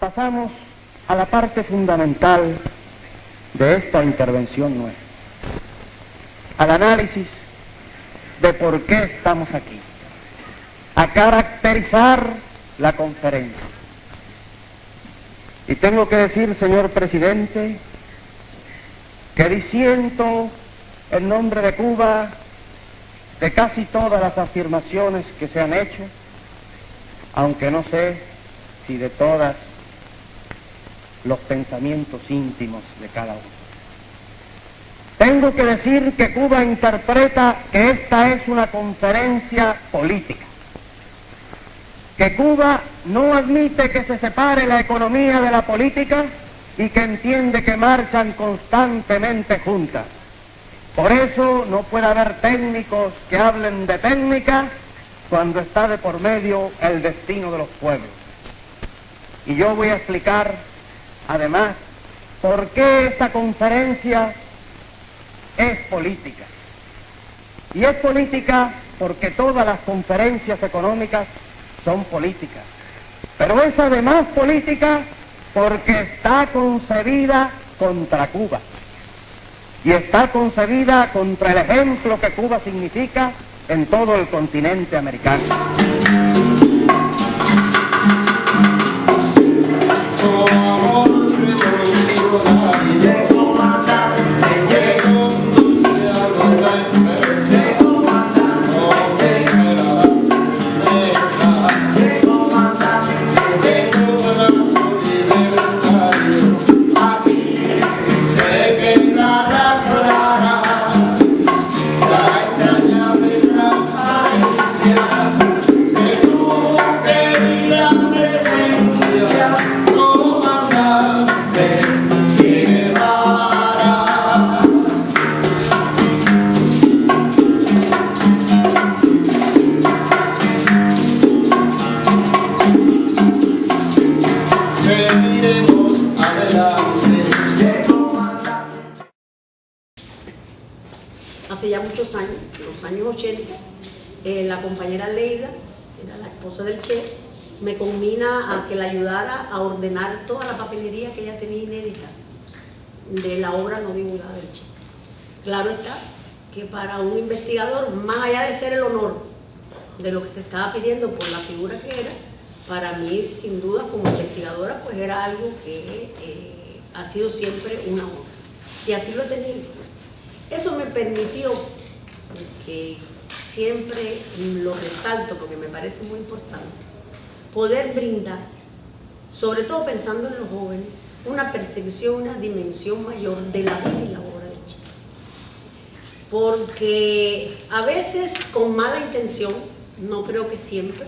pasamos a la parte fundamental de esta intervención nuestra, al análisis de por qué estamos aquí, a caracterizar la conferencia. Y tengo que decir, señor presidente, que disiento en nombre de Cuba de casi todas las afirmaciones que se han hecho, aunque no sé si de todos los pensamientos íntimos de cada uno. Tengo que decir que Cuba interpreta que esta es una conferencia política, que Cuba no admite que se separe la economía de la política y que entiende que marchan constantemente juntas. Por eso no puede haber técnicos que hablen de técnica cuando está de por medio el destino de los pueblos. Y yo voy a explicar, además, por qué esta conferencia es política. Y es política porque todas las conferencias económicas son políticas. Pero es además política porque está concebida contra Cuba. Y está concebida contra el ejemplo que Cuba significa en todo el continente americano. Hace ya muchos años, en los años 80, la compañera Leida, era la esposa del Che, me conmina a que la ayudara a ordenar toda la papelería que ella tenía inédita de la obra no divulgada del Che. Claro está que para un investigador, más allá de ser el honor de lo que se estaba pidiendo por la figura que era, para mí, sin duda, como investigadora, pues era algo que ha sido siempre una honra. Y así lo he tenido. Eso me permitió, que siempre lo resalto porque me parece muy importante, poder brindar, sobre todo pensando en los jóvenes, una percepción, una dimensión mayor de la vida y la obra de Che. Porque a veces con mala intención, no creo que siempre,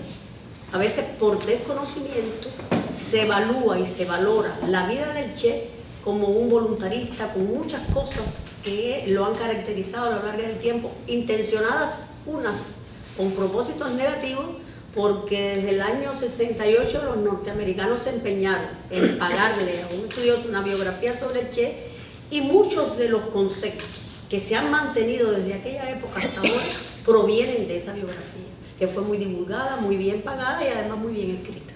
a veces por desconocimiento, se evalúa y se valora la vida del Che como un voluntarista con muchas cosas que lo han caracterizado a lo largo del tiempo, intencionadas unas con propósitos negativos, porque desde el año 68 los norteamericanos se empeñaron en pagarle a un estudioso una biografía sobre el Che, y muchos de los conceptos que se han mantenido desde aquella época hasta ahora provienen de esa biografía, que fue muy divulgada, muy bien pagada y además muy bien escrita.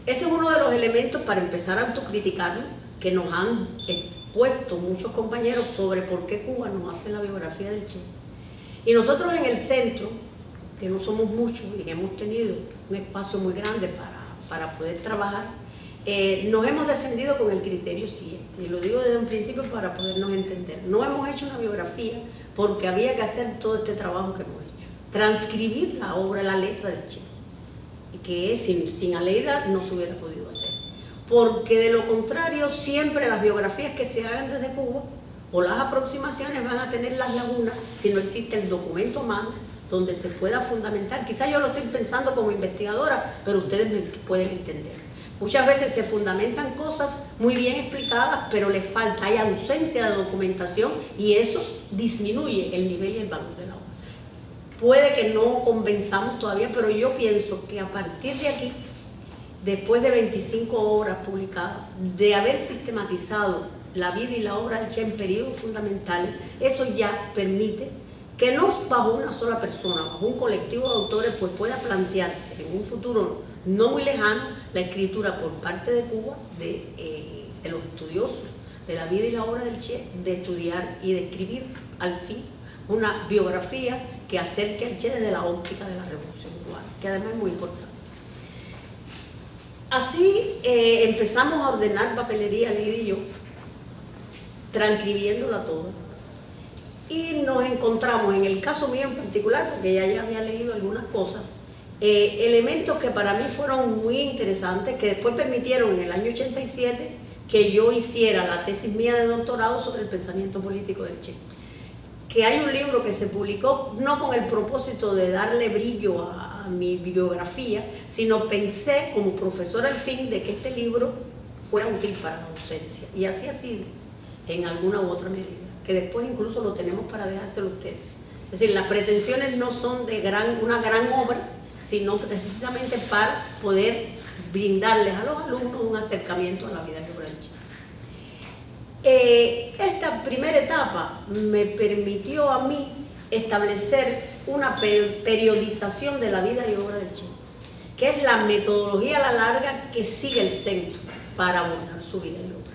Ese es uno de los elementos para empezar a autocriticarlo, que nos han puesto muchos compañeros sobre por qué Cuba nos hace la biografía del Che. Y nosotros en el centro, que no somos muchos y que hemos tenido un espacio muy grande para poder trabajar, nos hemos defendido con el criterio siguiente, y lo digo desde un principio para podernos entender. No hemos hecho una biografía porque había que hacer todo este trabajo que hemos hecho, transcribir la obra, la letra del Che, y que sin Aleida no se hubiera podido hacer. Porque de lo contrario, siempre las biografías que se hagan desde Cuba o las aproximaciones van a tener las lagunas si no existe el documento a mano donde se pueda fundamentar. Quizás yo lo estoy pensando como investigadora, pero ustedes me pueden entender. Muchas veces se fundamentan cosas muy bien explicadas, pero les falta, hay ausencia de documentación, y eso disminuye el nivel y el valor de la obra. Puede que no convenzamos todavía, pero yo pienso que a partir de aquí, después de 25 obras publicadas, de haber sistematizado la vida y la obra del Che en periodos fundamentales, eso ya permite que no bajo una sola persona, bajo un colectivo de autores, pues pueda plantearse en un futuro no muy lejano la escritura por parte de Cuba de los estudiosos de la vida y la obra del Che, de estudiar y de escribir al fin una biografía que acerque al Che desde la óptica de la Revolución Cubana, que además es muy importante. Así empezamos a ordenar papelería, Lidia y yo, transcribiéndola toda. Y nos encontramos, en el caso mío en particular, porque ya había leído algunas cosas, elementos que para mí fueron muy interesantes, que después permitieron en el año 87 que yo hiciera la tesis mía de doctorado sobre el pensamiento político del Che. Que hay un libro que se publicó no con el propósito de darle brillo a mi bibliografía, sino pensé como profesora al fin de que este libro fuera útil para la docencia. Y así ha sido, en alguna u otra medida, que después incluso lo tenemos para dejárselo a ustedes. Es decir, las pretensiones no son de una gran obra, sino precisamente para poder brindarles a los alumnos un acercamiento a la vida de Che. Esta primera etapa me permitió a mí establecer una periodización de la vida y obra del Che, que es la metodología a la larga que sigue el centro para abordar su vida y obra.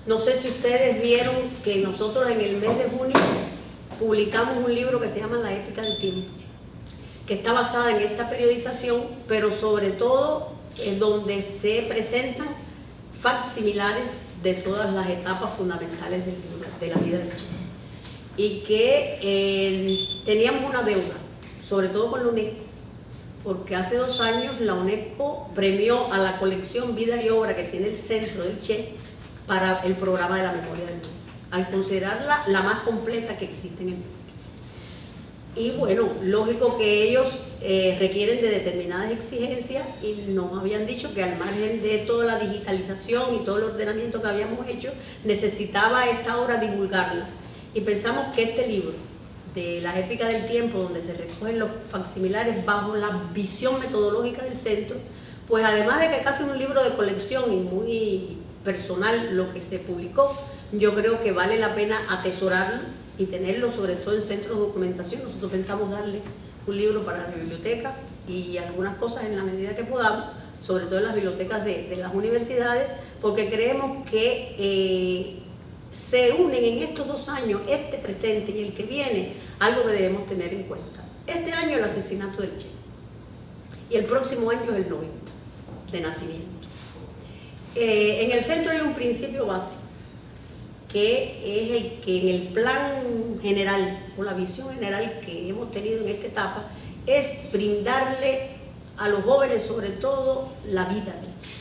No sé si ustedes vieron que nosotros en el mes de junio publicamos un libro que se llama La épica del tiempo, que está basada en esta periodización, pero sobre todo en donde se presentan facsimilares de todas las etapas fundamentales de la vida del Che. Y que teníamos una deuda, sobre todo con la UNESCO, porque hace 2 años la UNESCO premió a la colección Vida y Obra que tiene el centro del Che para el programa de la memoria del mundo, al considerarla la más completa que existe en el mundo. Y bueno, lógico que ellos requieren de determinadas exigencias y nos habían dicho que al margen de toda la digitalización y todo el ordenamiento que habíamos hecho, necesitaba a esta obra divulgarla. Y pensamos que este libro, de la épica del tiempo, donde se recogen los facsimilares bajo la visión metodológica del centro, pues además de que casi es un libro de colección y muy personal lo que se publicó, yo creo que vale la pena atesorarlo y tenerlo sobre todo en centros de documentación. Nosotros pensamos darle un libro para la biblioteca y algunas cosas en la medida que podamos, sobre todo en las bibliotecas de las universidades, porque creemos que se unen en estos 2 años, este presente y el que viene, algo que debemos tener en cuenta. Este año el asesinato del Che y el próximo año el 90 de nacimiento. En el centro hay un principio básico, que es el que en el plan general o la visión general que hemos tenido en esta etapa es brindarle a los jóvenes sobre todo la vida del Che,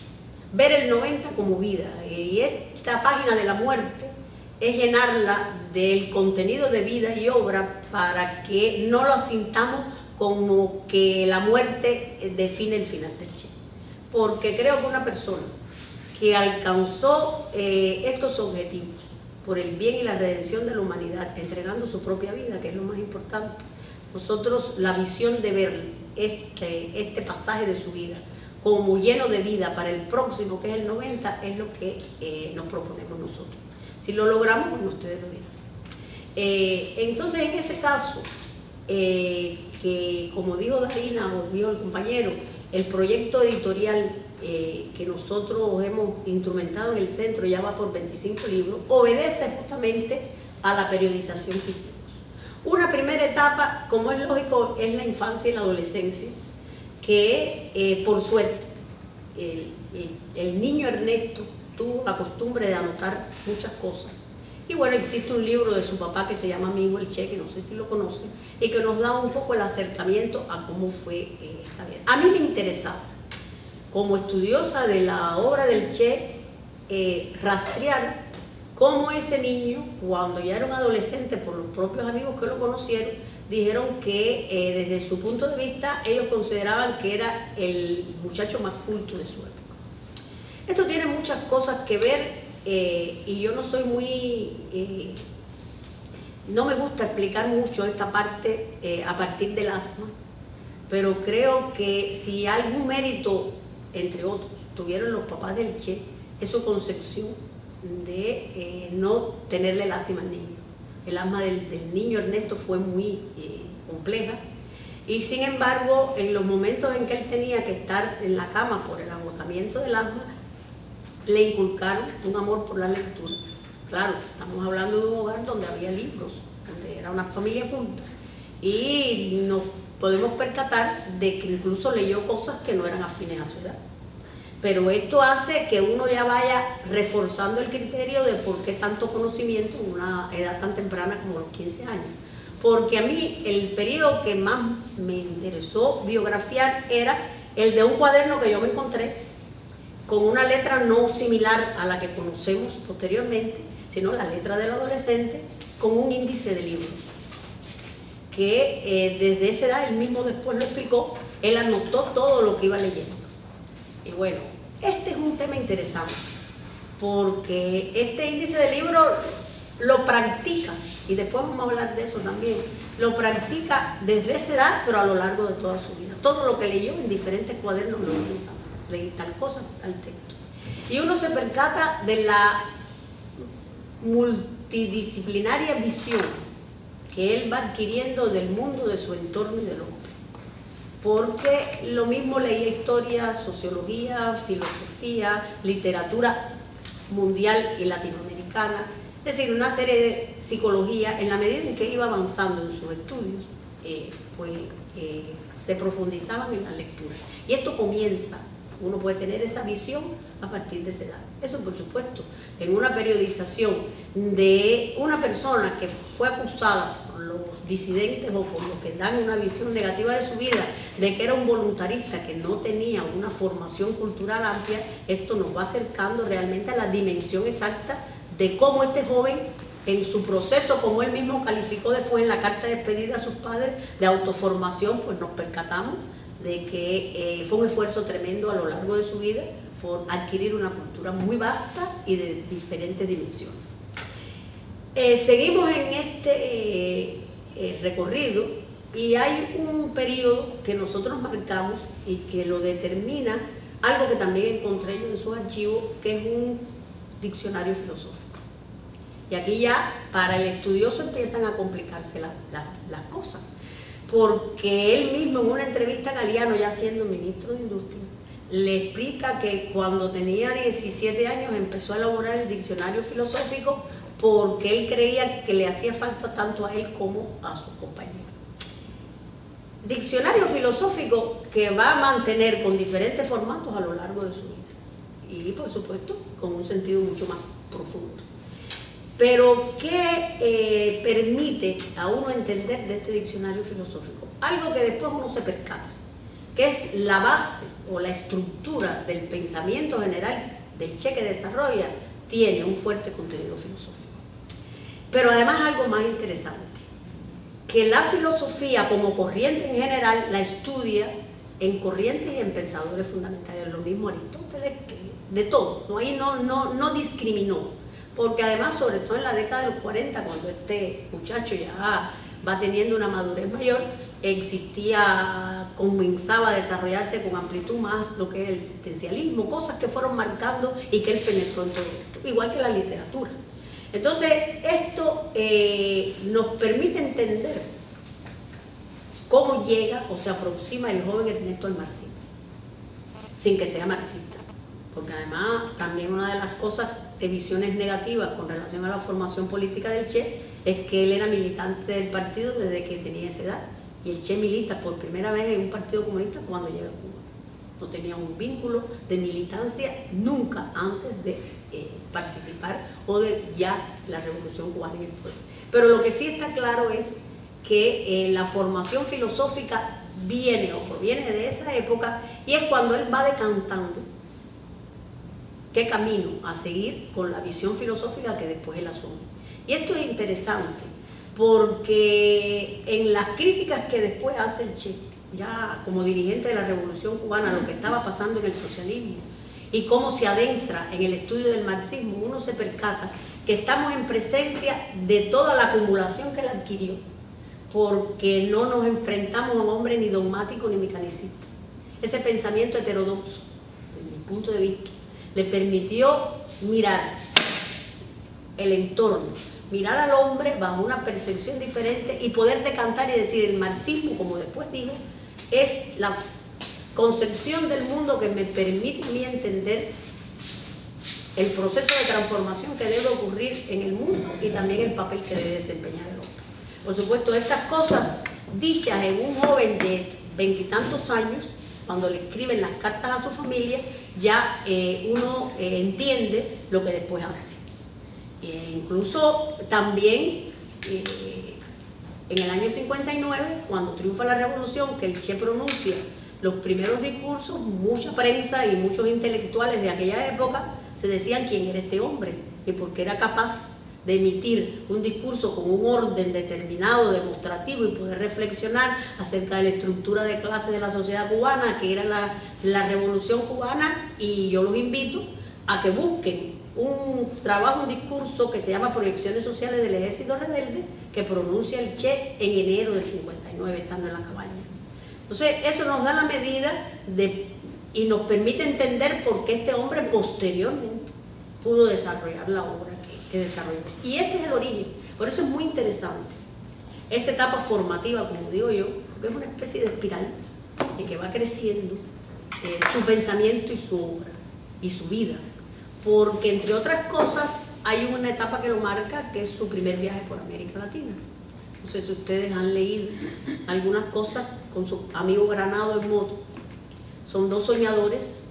ver el 90 como vida, y esta página de la muerte es llenarla del contenido de vida y obra para que no lo asintamos como que la muerte define el final del Che, porque creo que una persona que alcanzó estos objetivos por el bien y la redención de la humanidad, entregando su propia vida, que es lo más importante, nosotros la visión de ver este pasaje de su vida como lleno de vida para el próximo, que es el 90, es lo que nos proponemos nosotros. Si lo logramos, bueno, ustedes lo dirán. Entonces, en ese caso, que como dijo Darina o dijo el compañero, el proyecto editorial que nosotros hemos instrumentado en el centro, ya va por 25 libros, obedece justamente a la periodización que hicimos. Una primera etapa, como es lógico, es la infancia y la adolescencia, que por suerte el niño Ernesto tuvo la costumbre de anotar muchas cosas. Y bueno, existe un libro de su papá que se llama Mi hijo el Che, que no sé si lo conocen, y que nos da un poco el acercamiento a cómo fue esta vida. A mí me interesaba, como estudiosa de la obra del Che, rastrear cómo ese niño, cuando ya era un adolescente, por los propios amigos que lo conocieron, dijeron que desde su punto de vista ellos consideraban que era el muchacho más culto de su época. Esto tiene muchas cosas que ver y yo no soy muy... no me gusta explicar mucho esta parte a partir del asma, pero creo que si algún mérito, entre otros, tuvieron los papás del Che, es su concepción de no tenerle lástima al niño. el asma del niño Ernesto fue muy compleja, y sin embargo, en los momentos en que él tenía que estar en la cama por el agotamiento del asma, le inculcaron un amor por la lectura. Claro, estamos hablando de un hogar donde había libros, donde era una familia junta, y nos podemos percatar de que incluso leyó cosas que no eran afines a su edad. Pero esto hace que uno ya vaya reforzando el criterio de por qué tanto conocimiento en una edad tan temprana como los 15 años. Porque a mí el periodo que más me interesó biografiar era el de un cuaderno que yo me encontré con una letra no similar a la que conocemos posteriormente, sino la letra del adolescente con un índice de libros. Que desde esa edad, él mismo después lo explicó, él anotó todo lo que iba leyendo. Y bueno, este es un tema interesante, porque este índice de libros lo practica, y después vamos a hablar de eso también, lo practica desde esa edad, pero a lo largo de toda su vida. Todo lo que leyó en diferentes cuadernos lo nota, leí tal cosa, tal texto. Y uno se percata de la multidisciplinaria visión que él va adquiriendo del mundo, de su entorno y del hombre. Porque lo mismo leía historia, sociología, filosofía, literatura mundial y latinoamericana, es decir, una serie de psicología. En la medida en que iba avanzando en sus estudios, se profundizaban en la lectura. Y esto comienza, uno puede tener esa visión a partir de esa edad. Eso, por supuesto, en una periodización de una persona que fue acusada por los disidentes o por los que dan una visión negativa de su vida, de que era un voluntarista que no tenía una formación cultural amplia, esto nos va acercando realmente a la dimensión exacta de cómo este joven, en su proceso, como él mismo calificó después en la carta de despedida a sus padres, de autoformación, pues nos percatamos de que fue un esfuerzo tremendo a lo largo de su vida por adquirir una cultura muy vasta y de diferentes dimensiones. Seguimos en este recorrido, y hay un periodo que nosotros marcamos y que lo determina algo que también encontré yo en sus archivos, que es un diccionario filosófico. Y aquí ya para el estudioso empiezan a complicarse las cosas, porque él mismo en una entrevista a Galeano, ya siendo ministro de Industria, le explica que cuando tenía 17 años empezó a elaborar el diccionario filosófico porque él creía que le hacía falta tanto a él como a sus compañeros. Diccionario filosófico que va a mantener con diferentes formatos a lo largo de su vida, y por supuesto con un sentido mucho más profundo. Pero ¿qué permite a uno entender de este diccionario filosófico? Algo que después uno se percata, que es la base o la estructura del pensamiento general del Che que desarrolla, tiene un fuerte contenido filosófico. Pero además algo más interesante, que la filosofía como corriente en general la estudia en corrientes y en pensadores fundamentales. Lo mismo Aristóteles, que de todo, ¿no? Ahí no discriminó, porque además, sobre todo en la década de los 40, cuando este muchacho ya va teniendo una madurez mayor, comenzaba a desarrollarse con amplitud más lo que es el existencialismo, cosas que fueron marcando y que él penetró en todo esto, igual que la literatura. Entonces, esto nos permite entender cómo llega o se aproxima el joven Ernesto al marxismo, sin que sea marxista, porque además también una de las cosas de visiones negativas con relación a la formación política del Che es que él era militante del partido desde que tenía esa edad, y el Che milita por primera vez en un partido comunista cuando llega a Cuba. No tenía un vínculo de militancia nunca antes de participar o de ya la revolución cubana en el pueblo. Pero lo que sí está claro es que la formación filosófica viene o proviene de esa época, y es cuando él va decantando qué camino a seguir con la visión filosófica que después él asume. Y esto es interesante porque en las críticas que después hace el Che, ya como dirigente de la Revolución Cubana, lo que estaba pasando en el socialismo y cómo se adentra en el estudio del marxismo, uno se percata que estamos en presencia de toda la acumulación que él adquirió, porque no nos enfrentamos a un hombre ni dogmático ni mecanicista. Ese pensamiento heterodoxo, desde mi punto de vista, le permitió mirar el entorno mirar al hombre bajo una percepción diferente y poder decantar y decir, el marxismo, como después digo, es la concepción del mundo que me permite a mí entender el proceso de transformación que debe ocurrir en el mundo y también el papel que debe desempeñar el hombre. Por supuesto, estas cosas dichas en un joven de 20 y tantos años, cuando le escriben las cartas a su familia, ya uno entiende lo que después hace. Incluso también en el año 59, cuando triunfa la revolución, que el Che pronuncia los primeros discursos, mucha prensa y muchos intelectuales de aquella época se decían quién era este hombre y por qué era capaz de emitir un discurso con un orden determinado, demostrativo y poder reflexionar acerca de la estructura de clase de la sociedad cubana, que era la revolución cubana. Y yo los invito a que busquen un trabajo, un discurso que se llama Proyecciones Sociales del Ejército Rebelde, que pronuncia el Che en enero del 59, estando en la cabaña. Entonces, eso nos da la medida y nos permite entender por qué este hombre posteriormente pudo desarrollar la obra que desarrolló. Y este es el origen. Por eso es muy interesante esa etapa formativa, como digo yo, porque es una especie de espiral en que va creciendo su pensamiento y su obra y su vida. Porque, entre otras cosas, hay una etapa que lo marca, que es su primer viaje por América Latina. No sé si ustedes han leído algunas cosas con su amigo Granado en moto. Son dos soñadores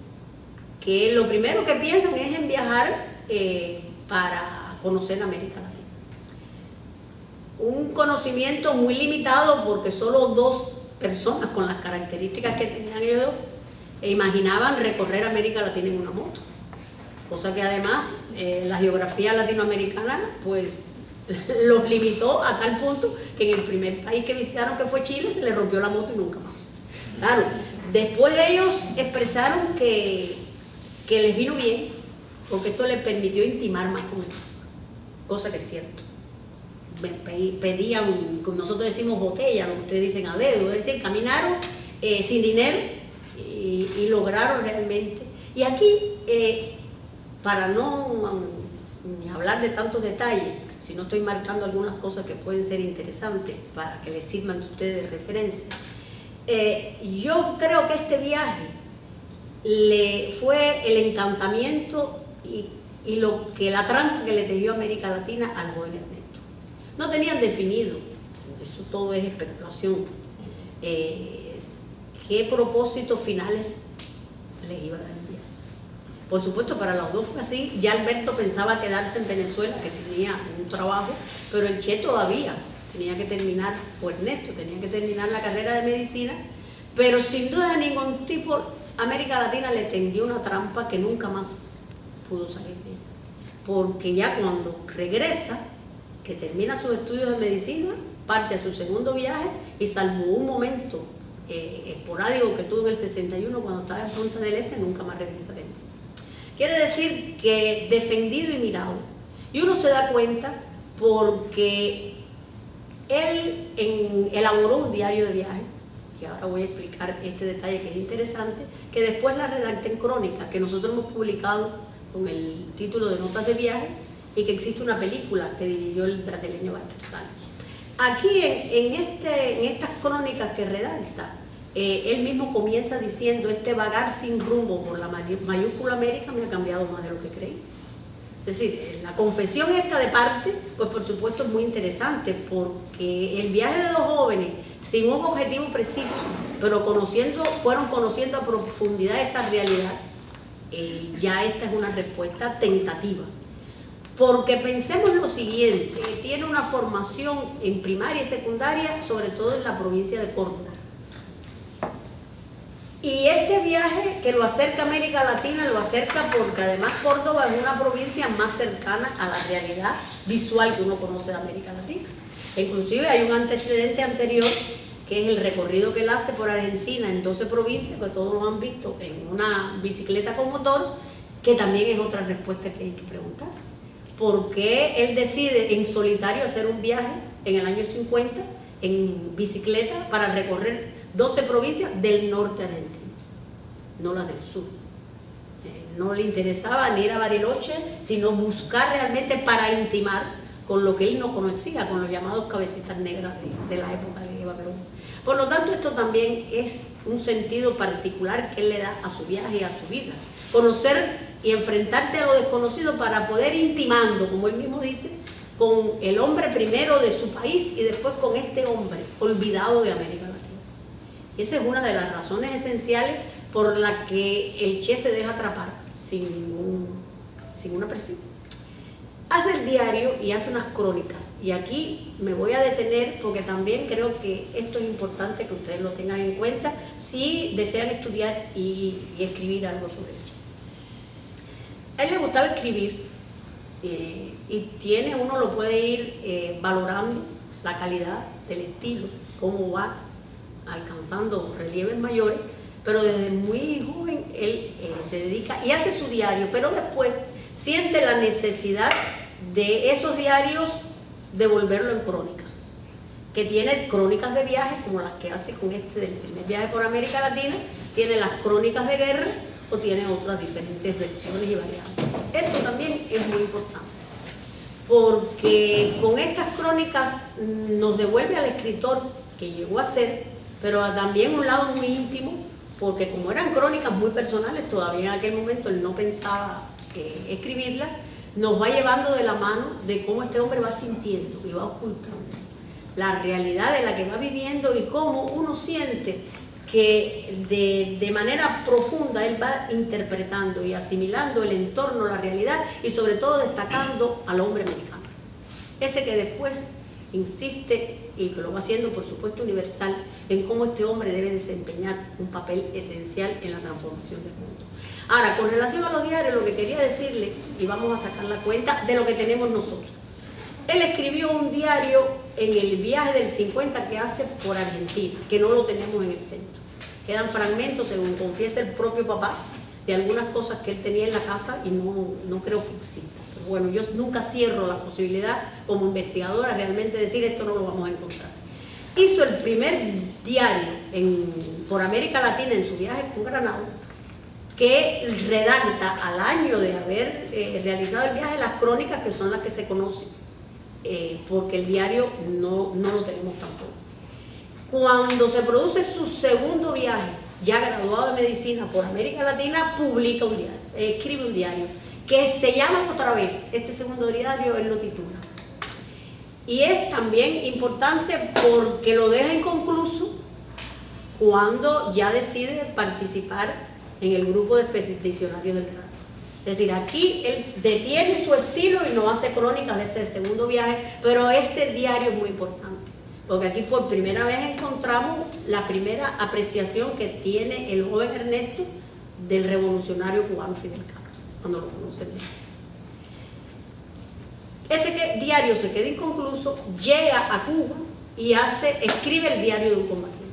que lo primero que piensan es en viajar para conocer América Latina. Un conocimiento muy limitado, porque solo dos personas con las características que tenían ellos dos imaginaban recorrer América Latina en una moto. Cosa que además la geografía latinoamericana pues los limitó a tal punto que en el primer país que visitaron, que fue Chile, se les rompió la moto y nunca más. Claro, después ellos expresaron que les vino bien, porque esto les permitió intimar más con ellos, cosa que es cierto. Pedían, como nosotros decimos botella, lo que ustedes dicen a dedo, es decir, caminaron sin dinero y lograron realmente. Y aquí, para no hablar de tantos detalles, si no estoy marcando algunas cosas que pueden ser interesantes para que les sirvan a ustedes de referencia, yo creo que este viaje le fue el encantamiento y lo que la trampa que le tejió América Latina al joven Ernesto. No tenían definido, eso todo es especulación, qué propósitos finales les iba a dar el viaje. Por supuesto, para los dos fue así. Ya Alberto pensaba quedarse en Venezuela, que tenía un trabajo, pero el Che todavía tenía que terminar, o Ernesto tenía que terminar la carrera de medicina, pero sin duda de ningún tipo América Latina le tendió una trampa que nunca más pudo salir de ella. Porque ya cuando regresa, que termina sus estudios de medicina, parte a su segundo viaje y salvo un momento esporádico que tuvo en el 61 cuando estaba en Punta del Este, nunca más regresa de él. Quiere decir que defendido y mirado. Y uno se da cuenta porque él elaboró un diario de viaje, que ahora voy a explicar este detalle que es interesante, que después la redacté en crónica, que nosotros hemos publicado con el título de Notas de Viaje, y que existe una película que dirigió el brasileño Walter Salles. Aquí en estas crónicas que redacta, él mismo comienza diciendo: este vagar sin rumbo por la mayúscula América me ha cambiado más de lo que creí. Es decir, la confesión esta de parte, pues por supuesto es muy interesante, porque el viaje de dos jóvenes sin un objetivo preciso, pero fueron conociendo a profundidad esa realidad, ya esta es una respuesta tentativa. Porque pensemos lo siguiente, tiene una formación en primaria y secundaria, sobre todo en la provincia de Córdoba. Y este viaje que lo acerca a América Latina, lo acerca porque además Córdoba es una provincia más cercana a la realidad visual que uno conoce de América Latina. Inclusive hay un antecedente anterior, que es el recorrido que él hace por Argentina en 12 provincias, que todos lo han visto en una bicicleta con motor, que también es otra respuesta que hay que preguntarse. ¿Por qué él decide en solitario hacer un viaje en el año 50 en bicicleta para recorrer 12 provincias del norte argentino, no las del sur? No le interesaba ni ir a Bariloche, sino buscar realmente para intimar con lo que él no conocía, con los llamados cabecitas negras de la época de Eva Perón. Por lo tanto, esto también es un sentido particular que él le da a su viaje y a su vida. Conocer y enfrentarse a lo desconocido para poder intimando, como él mismo dice, con el hombre primero de su país y después con este hombre olvidado de América Latina. Y esa es una de las razones esenciales por la que el Che se deja atrapar sin una presión. Hace el diario y hace unas crónicas. Y aquí me voy a detener porque también creo que esto es importante que ustedes lo tengan en cuenta si desean estudiar y escribir algo sobre el Che. A él le gustaba escribir y uno lo puede ir valorando la calidad del estilo, cómo va alcanzando relieves mayores, pero desde muy joven él se dedica y hace su diario, pero después siente la necesidad de esos diarios de volverlo en crónicas, que tiene crónicas de viajes como las que hace con este del primer viaje por América Latina, tiene las crónicas de guerra o tiene otras diferentes versiones y variantes. Esto también es muy importante, porque con estas crónicas nos devuelve al escritor que llegó a ser, pero también un lado muy íntimo, porque como eran crónicas muy personales, todavía en aquel momento él no pensaba escribirlas, nos va llevando de la mano de cómo este hombre va sintiendo y va ocultando la realidad de la que va viviendo y cómo uno siente que de manera profunda él va interpretando y asimilando el entorno, la realidad y sobre todo destacando al hombre americano. Ese que después insiste y que lo va haciendo por supuesto universal en cómo este hombre debe desempeñar un papel esencial en la transformación del mundo. Ahora, con relación a los diarios, lo que quería decirle, y vamos a sacar la cuenta de lo que tenemos nosotros. Él escribió un diario en el viaje del 50 que hace por Argentina, que no lo tenemos en el centro. Quedan fragmentos, según confiesa el propio papá, de algunas cosas que él tenía en la casa y no creo que exista. Pero bueno, yo nunca cierro la posibilidad como investigadora realmente decir esto no lo vamos a encontrar. Hizo el primer diario por América Latina en su viaje con Granado, que redacta al año de haber realizado el viaje las crónicas que son las que se conocen, porque el diario no lo tenemos tampoco. Cuando se produce su segundo viaje, ya graduado de medicina por América Latina, publica un diario, escribe un diario, que se llama otra vez, este segundo diario él lo titula. Y es también importante porque lo deja inconcluso cuando ya decide participar en el grupo de expedicionarios del Grado. Es decir, aquí él detiene su estilo y no hace crónicas de ese segundo viaje, pero este diario es muy importante, porque aquí por primera vez encontramos la primera apreciación que tiene el joven Ernesto del revolucionario cubano Fidel Castro, cuando lo conoce bien. Ese diario se queda inconcluso, llega a Cuba y escribe el diario de un combatiente,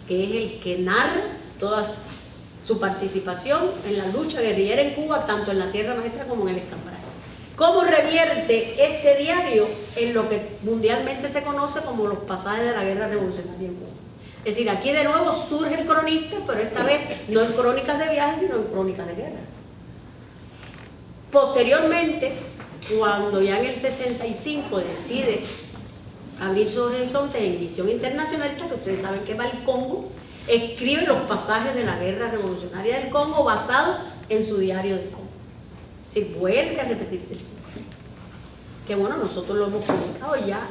que es el que narra toda su participación en la lucha guerrillera en Cuba, tanto en la Sierra Maestra como en el Escambray. ¿Cómo revierte este diario en lo que mundialmente se conoce como los pasajes de la guerra revolucionaria en Cuba? Es decir, aquí de nuevo surge el cronista, pero esta vez no en crónicas de viaje, sino en crónicas de guerra. Posteriormente, cuando ya en el 65 decide abrir sus horizontes en Visión Internacional, que ustedes saben que va al Congo, escribe los pasajes de la guerra revolucionaria del Congo basado en su diario de Congo. Es decir, vuelve a repetirse el ciclo. Que bueno, nosotros lo hemos publicado ya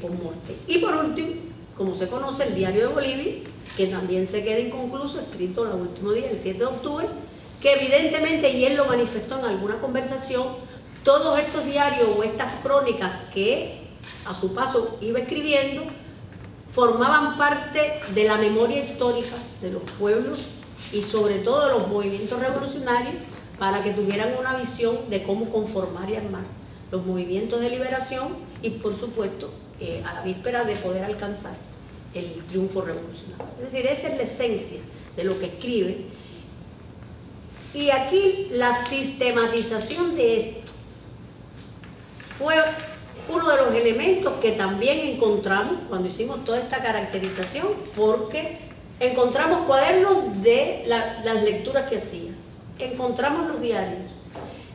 por muerte. Y por último, como se conoce, el diario de Bolivia, que también se queda inconcluso, escrito el último día, el 7 de octubre, que evidentemente, y él lo manifestó en alguna conversación, todos estos diarios o estas crónicas que a su paso iba escribiendo, formaban parte de la memoria histórica de los pueblos y sobre todo de los movimientos revolucionarios para que tuvieran una visión de cómo conformar y armar los movimientos de liberación y por supuesto a la víspera de poder alcanzar el triunfo revolucionario. Es decir, esa es la esencia de lo que escribe. Y aquí la sistematización de esto fue uno de los elementos que también encontramos cuando hicimos toda esta caracterización, porque encontramos cuadernos de las lecturas que hacía, encontramos los diarios,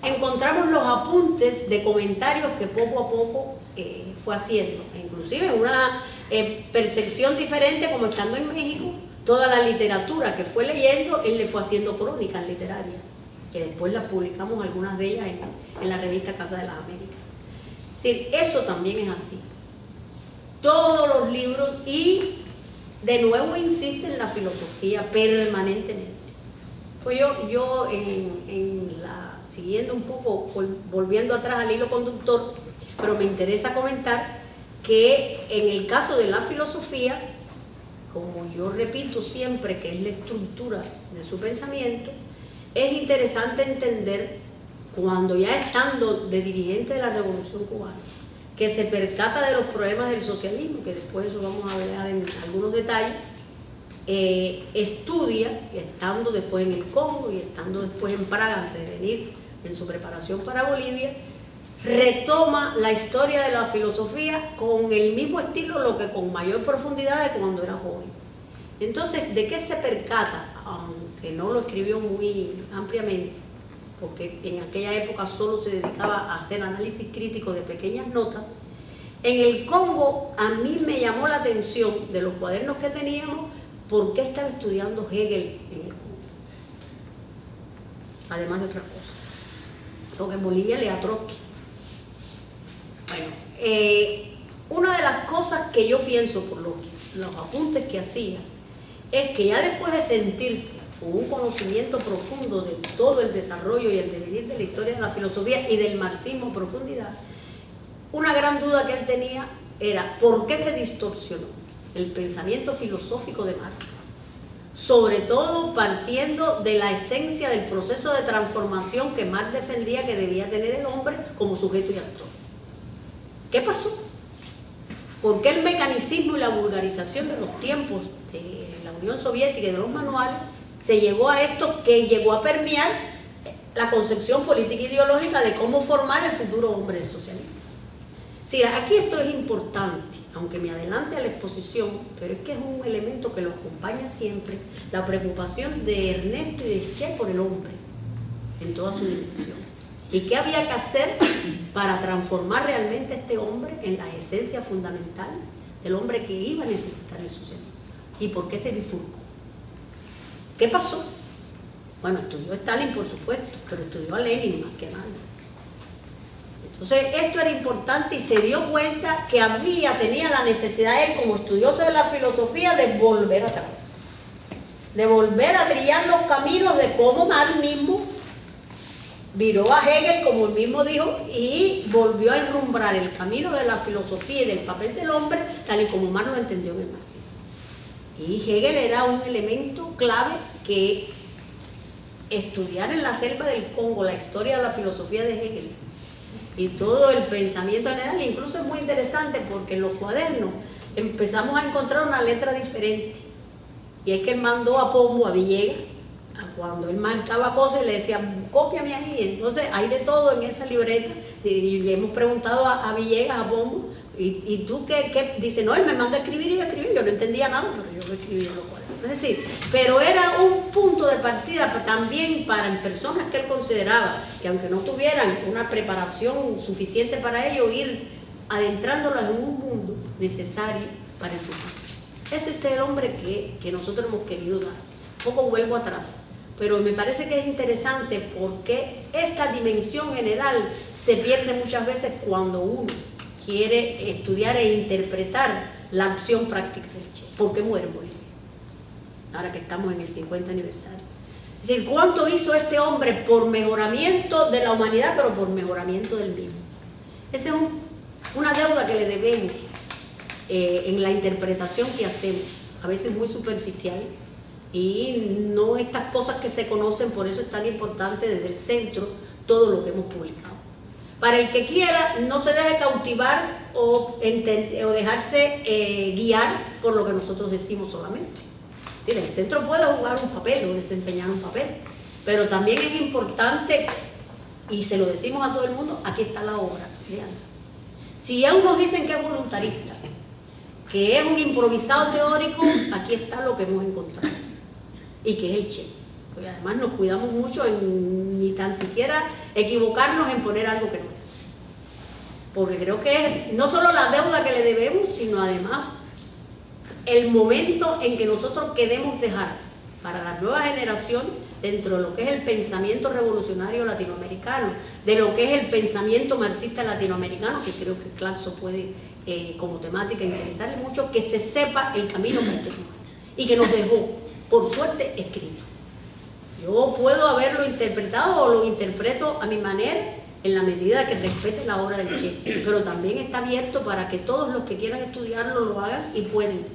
encontramos los apuntes de comentarios que poco a poco fue haciendo, inclusive una percepción diferente, como estando en México, toda la literatura que fue leyendo, él le fue haciendo crónicas literarias, que después las publicamos algunas de ellas en la revista Casa de las Américas. Es decir, eso también es así. Todos los libros, y de nuevo insiste en la filosofía permanentemente. Pues yo siguiendo un poco, volviendo atrás al hilo conductor, pero me interesa comentar que en el caso de la filosofía, como yo repito siempre que es la estructura de su pensamiento, es interesante entender, cuando ya estando de dirigente de la Revolución Cubana, que se percata de los problemas del socialismo, que después de eso vamos a hablar en algunos detalles, estudia, estando después en el Congo y estando después en Praga antes de venir en su preparación para Bolivia, retoma la historia de la filosofía con el mismo estilo, lo que con mayor profundidad de cuando era joven. Entonces, ¿de qué se percata? Aunque no lo escribió muy ampliamente, porque en aquella época solo se dedicaba a hacer análisis crítico de pequeñas notas. En el Congo a mí me llamó la atención de los cuadernos que teníamos, por qué estaba estudiando Hegel en el Congo, además de otras cosas, porque en Bolivia lea Trotsky. Bueno, una de las cosas que yo pienso por los apuntes que hacía, es que ya después de sentirse con un conocimiento profundo de todo el desarrollo y el devenir de la historia de la filosofía y del marxismo en profundidad, una gran duda que él tenía era ¿por qué se distorsionó el pensamiento filosófico de Marx? Sobre todo partiendo de la esencia del proceso de transformación que Marx defendía que debía tener el hombre como sujeto y actor. ¿Qué pasó? ¿Por qué el mecanicismo y la vulgarización de los tiempos de la Unión Soviética y de los manuales se llegó a esto que llegó a permear la concepción política e ideológica de cómo formar el futuro hombre del socialismo? Sí, aquí esto es importante, aunque me adelante a la exposición, pero es que es un elemento que lo acompaña siempre, la preocupación de Ernesto y de Che por el hombre en toda su dimensión. ¿Y qué había que hacer para transformar realmente a este hombre en la esencia fundamental del hombre que iba a necesitar el socialismo? ¿Y por qué se bifurcó? ¿Qué pasó? Bueno, estudió a Stalin, por supuesto, pero estudió a Lenin más que nada. Entonces, esto era importante y se dio cuenta que tenía la necesidad él, como estudioso de la filosofía, de volver atrás. De volver a trillar los caminos de cómo Marx mismo viró a Hegel, como él mismo dijo, y volvió a enrumbrar el camino de la filosofía y del papel del hombre, tal y como Marx lo entendió en el marxismo. Y Hegel era un elemento clave que estudiar en la selva del Congo la historia de la filosofía de Hegel y todo el pensamiento general, incluso es muy interesante porque en los cuadernos empezamos a encontrar una letra diferente. Y es que él mandó a Pombo, a Villegas, cuando él marcaba cosas, le decía, cópiame ahí. Entonces hay de todo en esa libreta. Y le hemos preguntado a Villegas, a Pombo, ¿y tú qué? Dice, no, él me mandó a escribir y yo escribí. Yo no entendía nada, pero yo lo escribí en los cuadernos. Es decir, pero era un punto de partida también para personas que él consideraba que aunque no tuvieran una preparación suficiente para ello, ir adentrándolas en un mundo necesario para el futuro. Ese es el hombre que nosotros hemos querido dar. Un poco vuelvo atrás, pero me parece que es interesante porque esta dimensión general se pierde muchas veces cuando uno quiere estudiar e interpretar la acción práctica del Che. ¿Por qué muere en Bolivia? Ahora que estamos en el 50 aniversario. Es decir, ¿cuánto hizo este hombre por mejoramiento de la humanidad, pero por mejoramiento del mismo? Esa es una deuda que le debemos en la interpretación que hacemos, a veces muy superficial, y no estas cosas que se conocen, por eso es tan importante desde el centro todo lo que hemos publicado. Para el que quiera, no se deje cautivar o dejarse guiar por lo que nosotros decimos solamente. El centro puede jugar un papel o desempeñar un papel, pero también es importante, y se lo decimos a todo el mundo, aquí está la obra. Vean. Si a unos dicen que es voluntarista, que es un improvisado teórico, aquí está lo que hemos encontrado, y que es el Che. Porque además nos cuidamos mucho en ni tan siquiera equivocarnos en poner algo que no es. Porque creo que es no solo la deuda que le debemos, sino además el momento en que nosotros queremos dejar para la nueva generación, dentro de lo que es el pensamiento revolucionario latinoamericano, de lo que es el pensamiento marxista latinoamericano, que creo que Claxo puede como temática interesarle mucho, que se sepa el camino que hay que tomar y que nos dejó, por suerte, escrito. Yo puedo haberlo interpretado o lo interpreto a mi manera, en la medida que respete la obra del Che, pero también está abierto para que todos los que quieran estudiarlo lo hagan y pueden,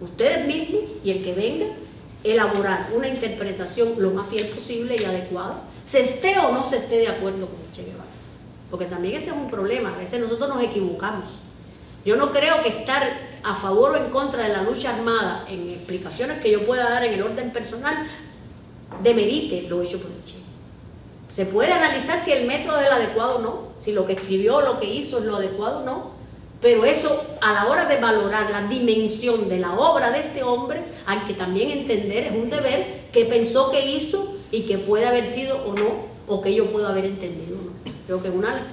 ustedes mismos y el que venga, elaborar una interpretación lo más fiel posible y adecuada, se esté o no se esté de acuerdo con el Che Guevara. Porque también ese es un problema, a veces nosotros nos equivocamos. Yo no creo que estar a favor o en contra de la lucha armada en explicaciones que yo pueda dar en el orden personal demerite lo hecho por el Che. Se puede analizar si el método es el adecuado o no, si lo que escribió o lo que hizo es lo adecuado o no, pero eso a la hora de valorar la dimensión de la obra de este hombre hay que también entender, es un deber, que pensó que hizo y que puede haber sido o no, o que yo puedo haber entendido o no. Creo que una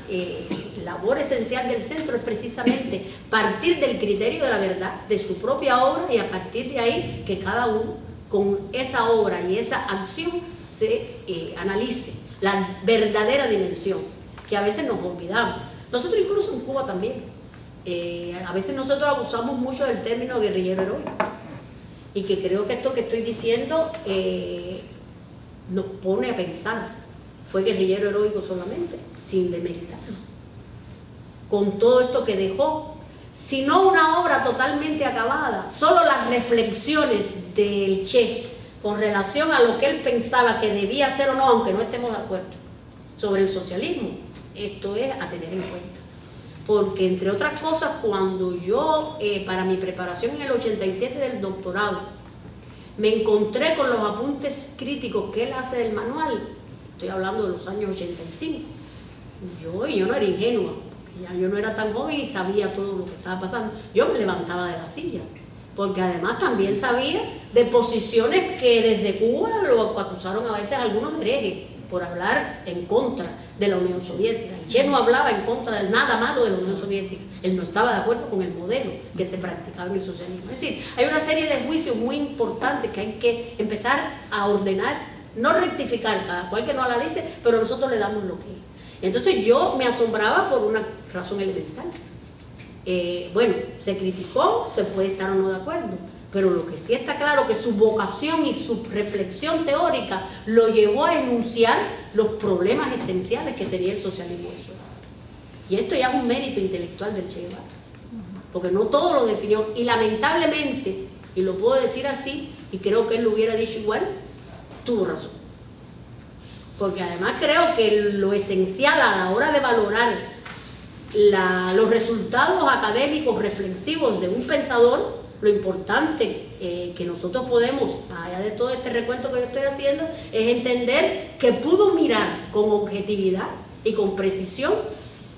labor esencial del centro es precisamente partir del criterio de la verdad, de su propia obra, y a partir de ahí que cada uno con esa obra y esa acción se analice la verdadera dimensión, que a veces nos olvidamos. Nosotros incluso en Cuba también, a veces nosotros abusamos mucho del término guerrillero heroico, y que creo que esto que estoy diciendo nos pone a pensar, ¿fue guerrillero heroico solamente? Sin demeritarlo. Con todo esto que dejó, si no una obra totalmente acabada, solo las reflexiones del Che con relación a lo que él pensaba que debía hacer o no, aunque no estemos de acuerdo, sobre el socialismo, esto es a tener en cuenta. Porque entre otras cosas, cuando yo, para mi preparación en el 87 del doctorado, me encontré con los apuntes críticos que él hace del manual, estoy hablando de los años 85, yo no era ingenua, ya yo no era tan joven y sabía todo lo que estaba pasando, yo me levantaba de la silla, porque además también sabía de posiciones que desde Cuba lo acusaron a veces algunos herejes por hablar en contra de la Unión Soviética. El Che no hablaba en contra de nada malo de la Unión Soviética, él no estaba de acuerdo con el modelo que se practicaba en el socialismo. Es decir, hay una serie de juicios muy importantes que hay que empezar a ordenar, no rectificar, cada cual que no analice, pero nosotros le damos lo que es. Entonces yo me asombraba por una razón elemental. Bueno, se criticó, se puede estar o no de acuerdo, pero lo que sí está claro que su vocación y su reflexión teórica lo llevó a enunciar los problemas esenciales que tenía el socialismo venezolano. Y esto ya es un mérito intelectual del Che Guevara, porque no todo lo definió, y lamentablemente, y lo puedo decir así, y creo que él lo hubiera dicho igual, tuvo razón. Porque además creo que lo esencial a la hora de valorar los resultados académicos reflexivos de un pensador, lo importante que nosotros podemos, allá de todo este recuento que yo estoy haciendo, es entender que pudo mirar con objetividad y con precisión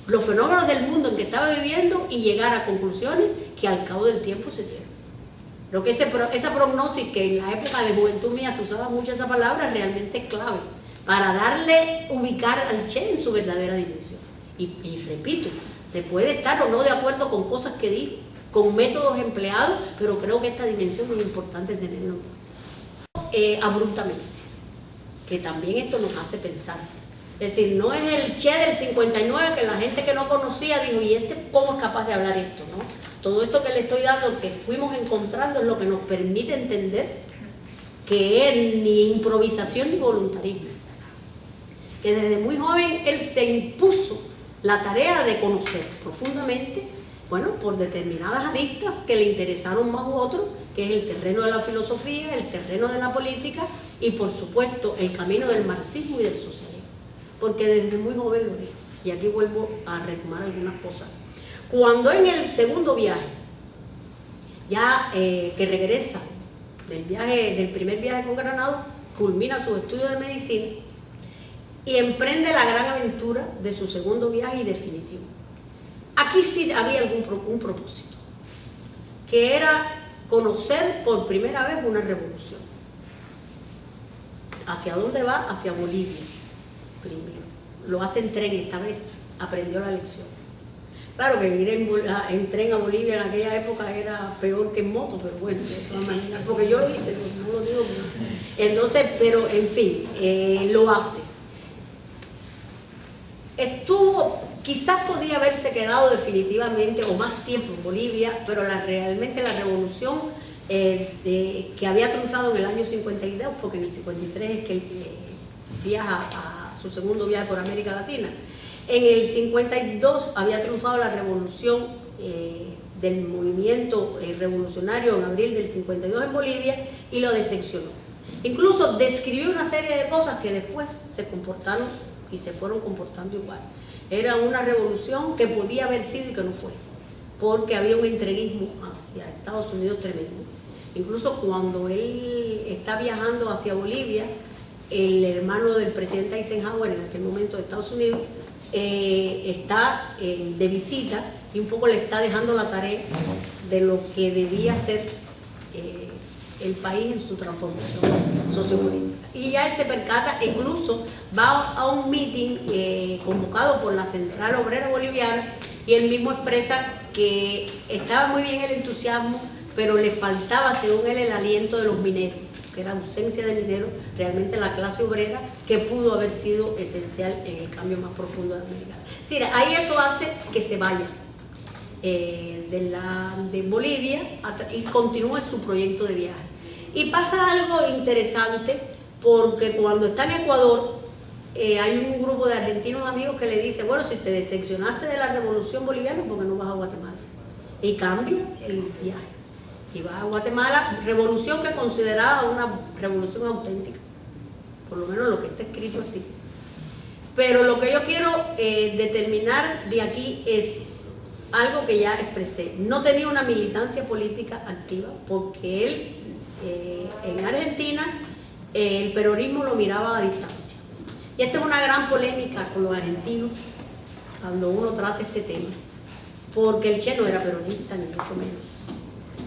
los fenómenos del mundo en que estaba viviendo y llegar a conclusiones que al cabo del tiempo se dieron. Creo que esa prognosis, que en la época de juventud mía se usaba mucho esa palabra, realmente es clave para darle, ubicar al Che en su verdadera dimensión. Y repito, se puede estar o no de acuerdo con cosas que dijo, con métodos empleados, pero creo que esta dimensión es muy importante tenerlo abruptamente, que también esto nos hace pensar. Es decir, no es el Che del 59 que la gente que no conocía dijo, ¿y este cómo es capaz de hablar esto? ¿No? Todo esto que le estoy dando, que fuimos encontrando, es lo que nos permite entender que es ni improvisación ni voluntarismo. Que desde muy joven él se impuso la tarea de conocer profundamente, bueno, por determinadas aristas que le interesaron más u otros, que es el terreno de la filosofía, el terreno de la política y por supuesto el camino del marxismo y del socialismo, porque desde muy joven lo dijo. Y aquí vuelvo a retomar algunas cosas. Cuando en el segundo viaje, ya que regresa del primer viaje con Granados, culmina sus estudios de medicina y emprende la gran aventura de su segundo viaje y definitivo. Aquí sí había un propósito, que era conocer por primera vez una revolución. ¿Hacia dónde va? Hacia Bolivia, primero. Lo hace en tren, esta vez aprendió la lección. Claro que ir en tren a Bolivia en aquella época era peor que en moto, pero bueno, de todas maneras, porque yo lo hice, no lo digo. Entonces, pero en fin, lo hace. Quizás podría haberse quedado definitivamente o más tiempo en Bolivia, pero realmente la revolución que había triunfado en el año 52, porque en el 53 es que él viaja a su segundo viaje por América Latina. En el 52 había triunfado la revolución del movimiento revolucionario en abril del 52 en Bolivia y lo decepcionó. Incluso describió una serie de cosas que después se comportaron y se fueron comportando igual. Era una revolución que podía haber sido y que no fue, porque había un entreguismo hacia Estados Unidos tremendo. Incluso cuando él está viajando hacia Bolivia, el hermano del presidente Eisenhower en aquel momento de Estados Unidos está de visita y un poco le está dejando la tarea de lo que debía ser el país en su transformación sociopolítica. Y ya él se percata, incluso va a un meeting convocado por la Central Obrera Boliviana y él mismo expresa que estaba muy bien el entusiasmo, pero le faltaba, según él, el aliento de los mineros, que era ausencia de mineros, realmente la clase obrera, que pudo haber sido esencial en el cambio más profundo de América. Sí, ahí eso hace que se vaya de Bolivia y continúe su proyecto de viaje. Y pasa algo interesante, porque cuando está en Ecuador, hay un grupo de argentinos amigos que le dice, bueno, si te decepcionaste de la revolución boliviana, ¿por qué no vas a Guatemala? Y cambia el viaje. Y va a Guatemala, revolución que consideraba una revolución auténtica, por lo menos lo que está escrito así. Pero lo que yo quiero determinar de aquí es algo que ya expresé. No tenía una militancia política activa, porque él, en Argentina, el peronismo lo miraba a distancia. Y esta es una gran polémica con los argentinos, cuando uno trata este tema, porque el Che no era peronista, ni mucho menos.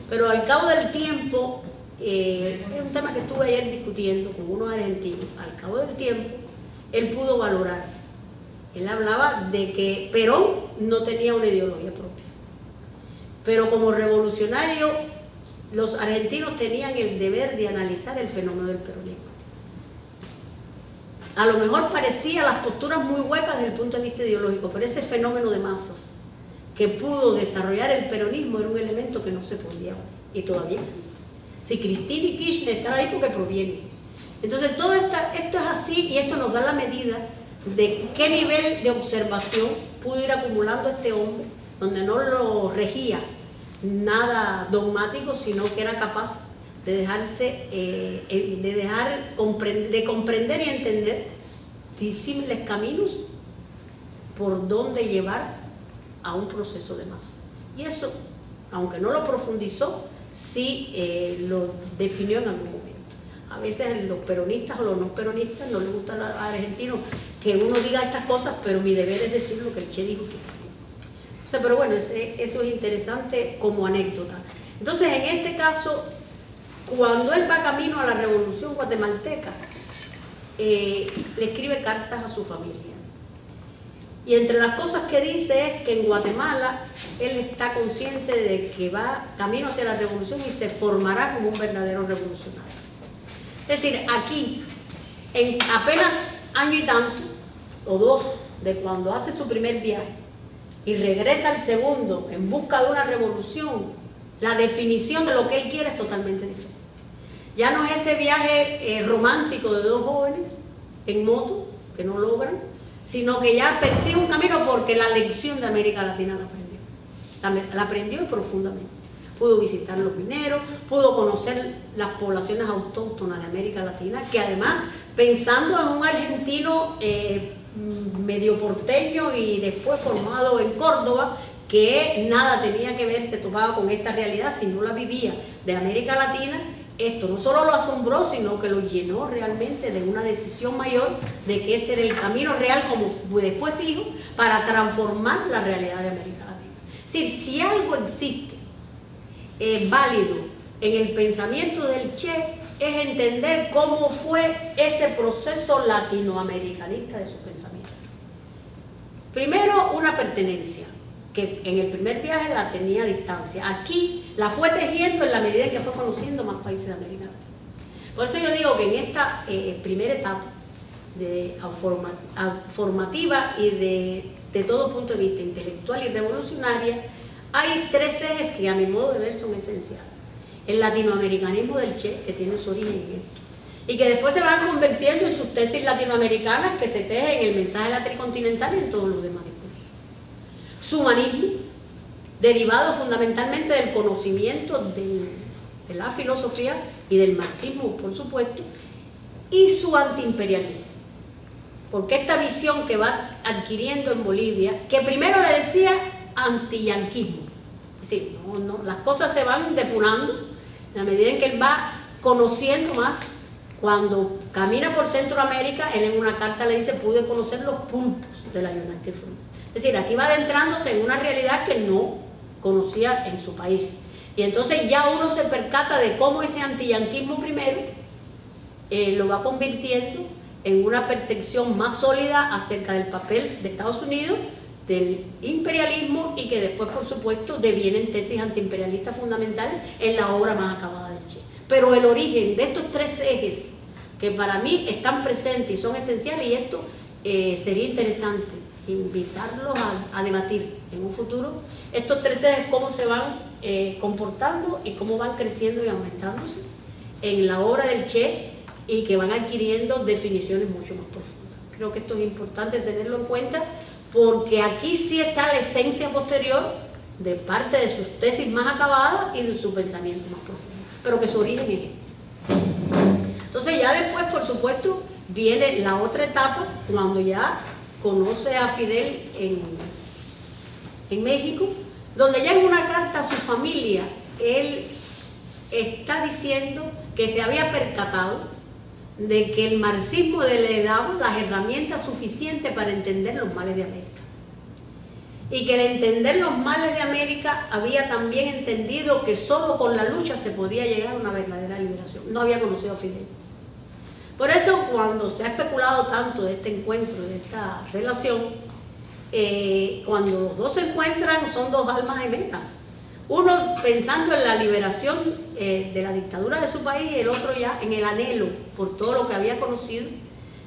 Pero al cabo del tiempo, es un tema que estuve ayer discutiendo con unos argentinos, al cabo del tiempo, él pudo valorar. Él hablaba de que Perón no tenía una ideología propia. Pero como revolucionario, los argentinos tenían el deber de analizar el fenómeno del peronismo. A lo mejor parecía las posturas muy huecas desde el punto de vista ideológico, pero ese fenómeno de masas que pudo desarrollar el peronismo era un elemento que no se podía, y todavía sí. Si Cristina y Kirchner están ahí porque provienen. Entonces todo esto es así, y esto nos da la medida de qué nivel de observación pudo ir acumulando este hombre, donde no lo regía nada dogmático, sino que era capaz de de comprender y entender disímiles caminos por donde llevar a un proceso de masa. Y eso, aunque no lo profundizó, sí lo definió en algún momento. A veces los peronistas o los no peronistas no les gusta a los argentinos que uno diga estas cosas, pero mi deber es decir lo que el Che dijo que o sea, pero bueno, eso es interesante como anécdota. Entonces, en este caso, cuando él va camino a la revolución guatemalteca, le escribe cartas a su familia. Y entre las cosas que dice es que en Guatemala él está consciente de que va camino hacia la revolución y se formará como un verdadero revolucionario. Es decir, aquí, en apenas año y tanto, o dos, de cuando hace su primer viaje y regresa al segundo en busca de una revolución, la definición de lo que él quiere es totalmente diferente. Ya no es ese viaje romántico de dos jóvenes en moto que no logran, sino que ya persigue un camino porque la lección de América Latina la aprendió profundamente. Pudo visitar los mineros, pudo conocer las poblaciones autóctonas de América Latina, que además, pensando en un argentino medio porteño y después formado en Córdoba, que nada tenía que ver, se topaba con esta realidad si no la vivía de América Latina, esto no solo lo asombró, sino que lo llenó realmente de una decisión mayor de que ese era el camino real, como después dijo, para transformar la realidad de América Latina. Es decir, si algo existe válido en el pensamiento del Che es entender cómo fue ese proceso latinoamericanista de su pensamiento. Primero, una pertenencia, que en el primer viaje la tenía a distancia. Aquí la fue tejiendo en la medida en que fue conociendo más países de América Latina. Por eso yo digo que en esta primera etapa formativa y de todo punto de vista intelectual y revolucionaria, hay tres ejes que a mi modo de ver son esenciales. El latinoamericanismo del Che, que tiene su origen en esto, y que después se van convirtiendo en sus tesis latinoamericanas que se tejen en el mensaje de la tricontinental y en todos los demás discursos. Su humanismo, derivado fundamentalmente del conocimiento de la filosofía y del marxismo, por supuesto, y su antiimperialismo. Porque esta visión que va adquiriendo en Bolivia, que primero le decía antiyanquismo, es decir, las cosas se van depurando en la medida en que él va conociendo más. Cuando camina por Centroamérica, él en una carta le dice: pude conocer los pulpos de la United Front. Es decir, aquí va adentrándose en una realidad que no conocía en su país. Y entonces ya uno se percata de cómo ese antiyanquismo primero lo va convirtiendo en una percepción más sólida acerca del papel de Estados Unidos, del imperialismo, y que después, por supuesto, devienen tesis antiimperialistas fundamentales en la obra más acabada del Che. Pero el origen de estos tres ejes, que para mí están presentes y son esenciales, y esto sería interesante invitarlos a debatir en un futuro, estos tres ejes, cómo se van comportando y cómo van creciendo y aumentándose en la obra del Che, y que van adquiriendo definiciones mucho más profundas. Creo que esto es importante tenerlo en cuenta, porque aquí sí está la esencia posterior de parte de sus tesis más acabadas y de su pensamiento más profundo, pero que su origen es este. Entonces ya después, por supuesto, viene la otra etapa, cuando ya conoce a Fidel en México, donde ya en una carta a su familia, él está diciendo que se había percatado de que el marxismo le daba las herramientas suficientes para entender los males de América. Y que al entender los males de América había también entendido que solo con la lucha se podía llegar a una verdadera liberación. No había conocido a Fidel. Por eso, cuando se ha especulado tanto de este encuentro, de esta relación, cuando los dos se encuentran son dos almas gemelas. Uno pensando en la liberación de la dictadura de su país, y el otro ya en el anhelo por todo lo que había conocido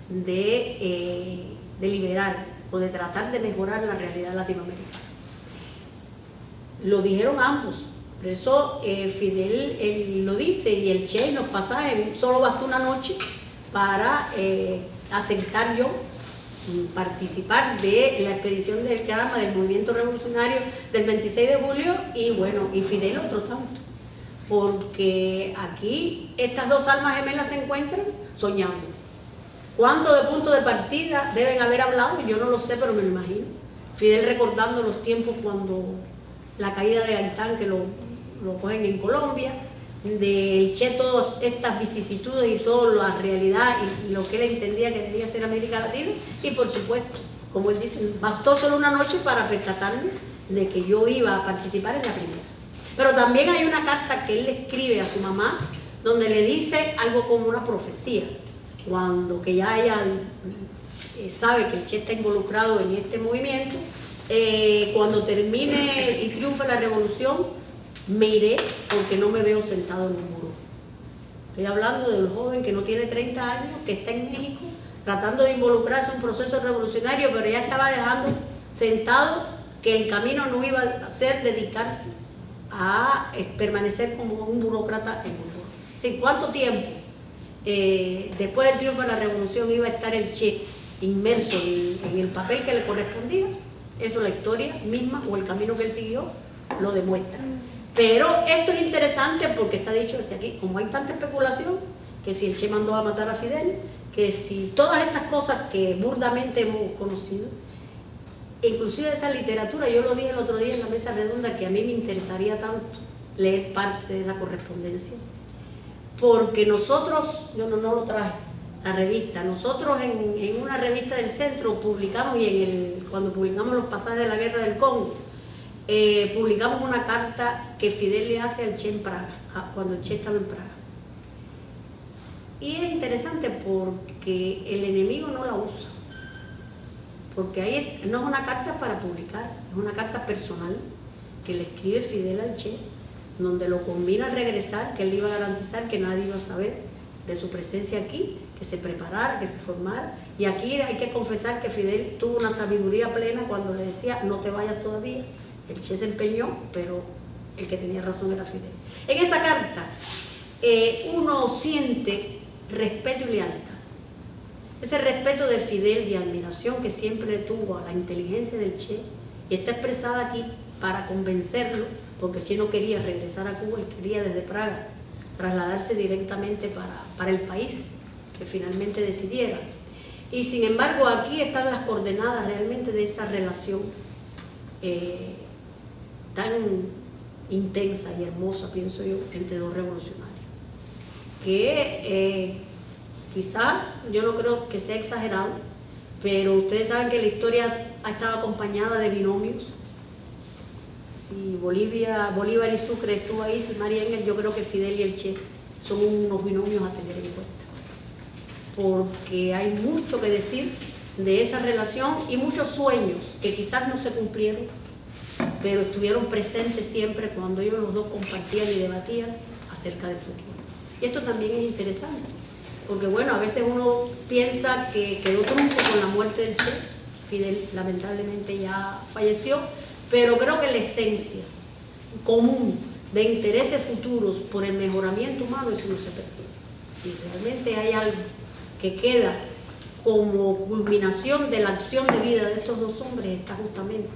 de liberar o de tratar de mejorar la realidad latinoamericana. Lo dijeron ambos. Por eso Fidel él lo dice, y el Che en los pasajes: solo bastó una noche para aceptar yo participar de la expedición del Caramba, del movimiento revolucionario del 26 de julio, y bueno, y Fidel otro tanto, porque aquí estas dos almas gemelas se encuentran soñando. ¿Cuándo de punto de partida deben haber hablado? Yo no lo sé, pero me lo imagino. Fidel recordando los tiempos cuando la caída de Gaitán, que lo cogen en Colombia, del Che, todas estas vicisitudes y toda la realidad y lo que él entendía que debía ser América Latina, y por supuesto, como él dice, bastó solo una noche para percatarme de que yo iba a participar en la primera. Pero también hay una carta que él le escribe a su mamá, donde le dice algo como una profecía, cuando que ya ella sabe que el Che está involucrado en este movimiento. Cuando termine y triunfe la revolución, me iré, porque no me veo sentado en un muro. Estoy hablando del joven que no tiene 30 años, que está en México, tratando de involucrarse en un proceso revolucionario, pero ya estaba dejando sentado que el camino no iba a ser dedicarse a permanecer como un burócrata en un muro. Es decir, ¿cuánto tiempo después del triunfo de la revolución iba a estar el Che inmerso en el papel que le correspondía? Eso la historia misma o el camino que él siguió lo demuestra. Pero esto es interesante porque está dicho desde aquí, como hay tanta especulación, que si el Che mandó a matar a Fidel, que si todas estas cosas que burdamente hemos conocido, inclusive esa literatura, yo lo dije el otro día en la mesa redonda, que a mí me interesaría tanto leer parte de esa correspondencia, porque nosotros, yo no lo traje, la revista, nosotros en una revista del centro publicamos, y cuando publicamos los pasajes de la guerra del Congo, publicamos una carta que Fidel le hace al Che en Praga, cuando el Che estaba en Praga. Y es interesante porque el enemigo no la usa, porque ahí no es una carta para publicar, es una carta personal que le escribe Fidel al Che, donde lo combina a regresar, que él iba a garantizar que nadie iba a saber de su presencia aquí, que se preparara, que se formara. Y aquí hay que confesar que Fidel tuvo una sabiduría plena cuando le decía, no te vayas todavía. El Che se empeñó, pero el que tenía razón era Fidel. En esa carta uno siente respeto y lealtad. Ese respeto de Fidel y admiración que siempre tuvo a la inteligencia del Che, y está expresada aquí para convencerlo, porque el Che no quería regresar a Cuba, él quería desde Praga trasladarse directamente para el país, que finalmente decidiera. Y sin embargo aquí están las coordenadas realmente de esa relación tan intensa y hermosa, pienso yo, entre dos revolucionarios. Que quizá, yo no creo que sea exagerado, pero ustedes saben que la historia ha estado acompañada de binomios. Si Bolívar y Sucre estuvo ahí, si María Engel, yo creo que Fidel y el Che son unos binomios a tener en cuenta. Porque hay mucho que decir de esa relación y muchos sueños que quizás no se cumplieron, pero estuvieron presentes siempre cuando ellos los dos compartían y debatían acerca del futuro. Y esto también es interesante, porque bueno, a veces uno piensa que quedó trunco con la muerte del Che. Fidel lamentablemente ya falleció, pero creo que la esencia común de intereses futuros por el mejoramiento humano, eso no se perdió. Si realmente hay algo que queda como culminación de la acción de vida de estos dos hombres, está justamente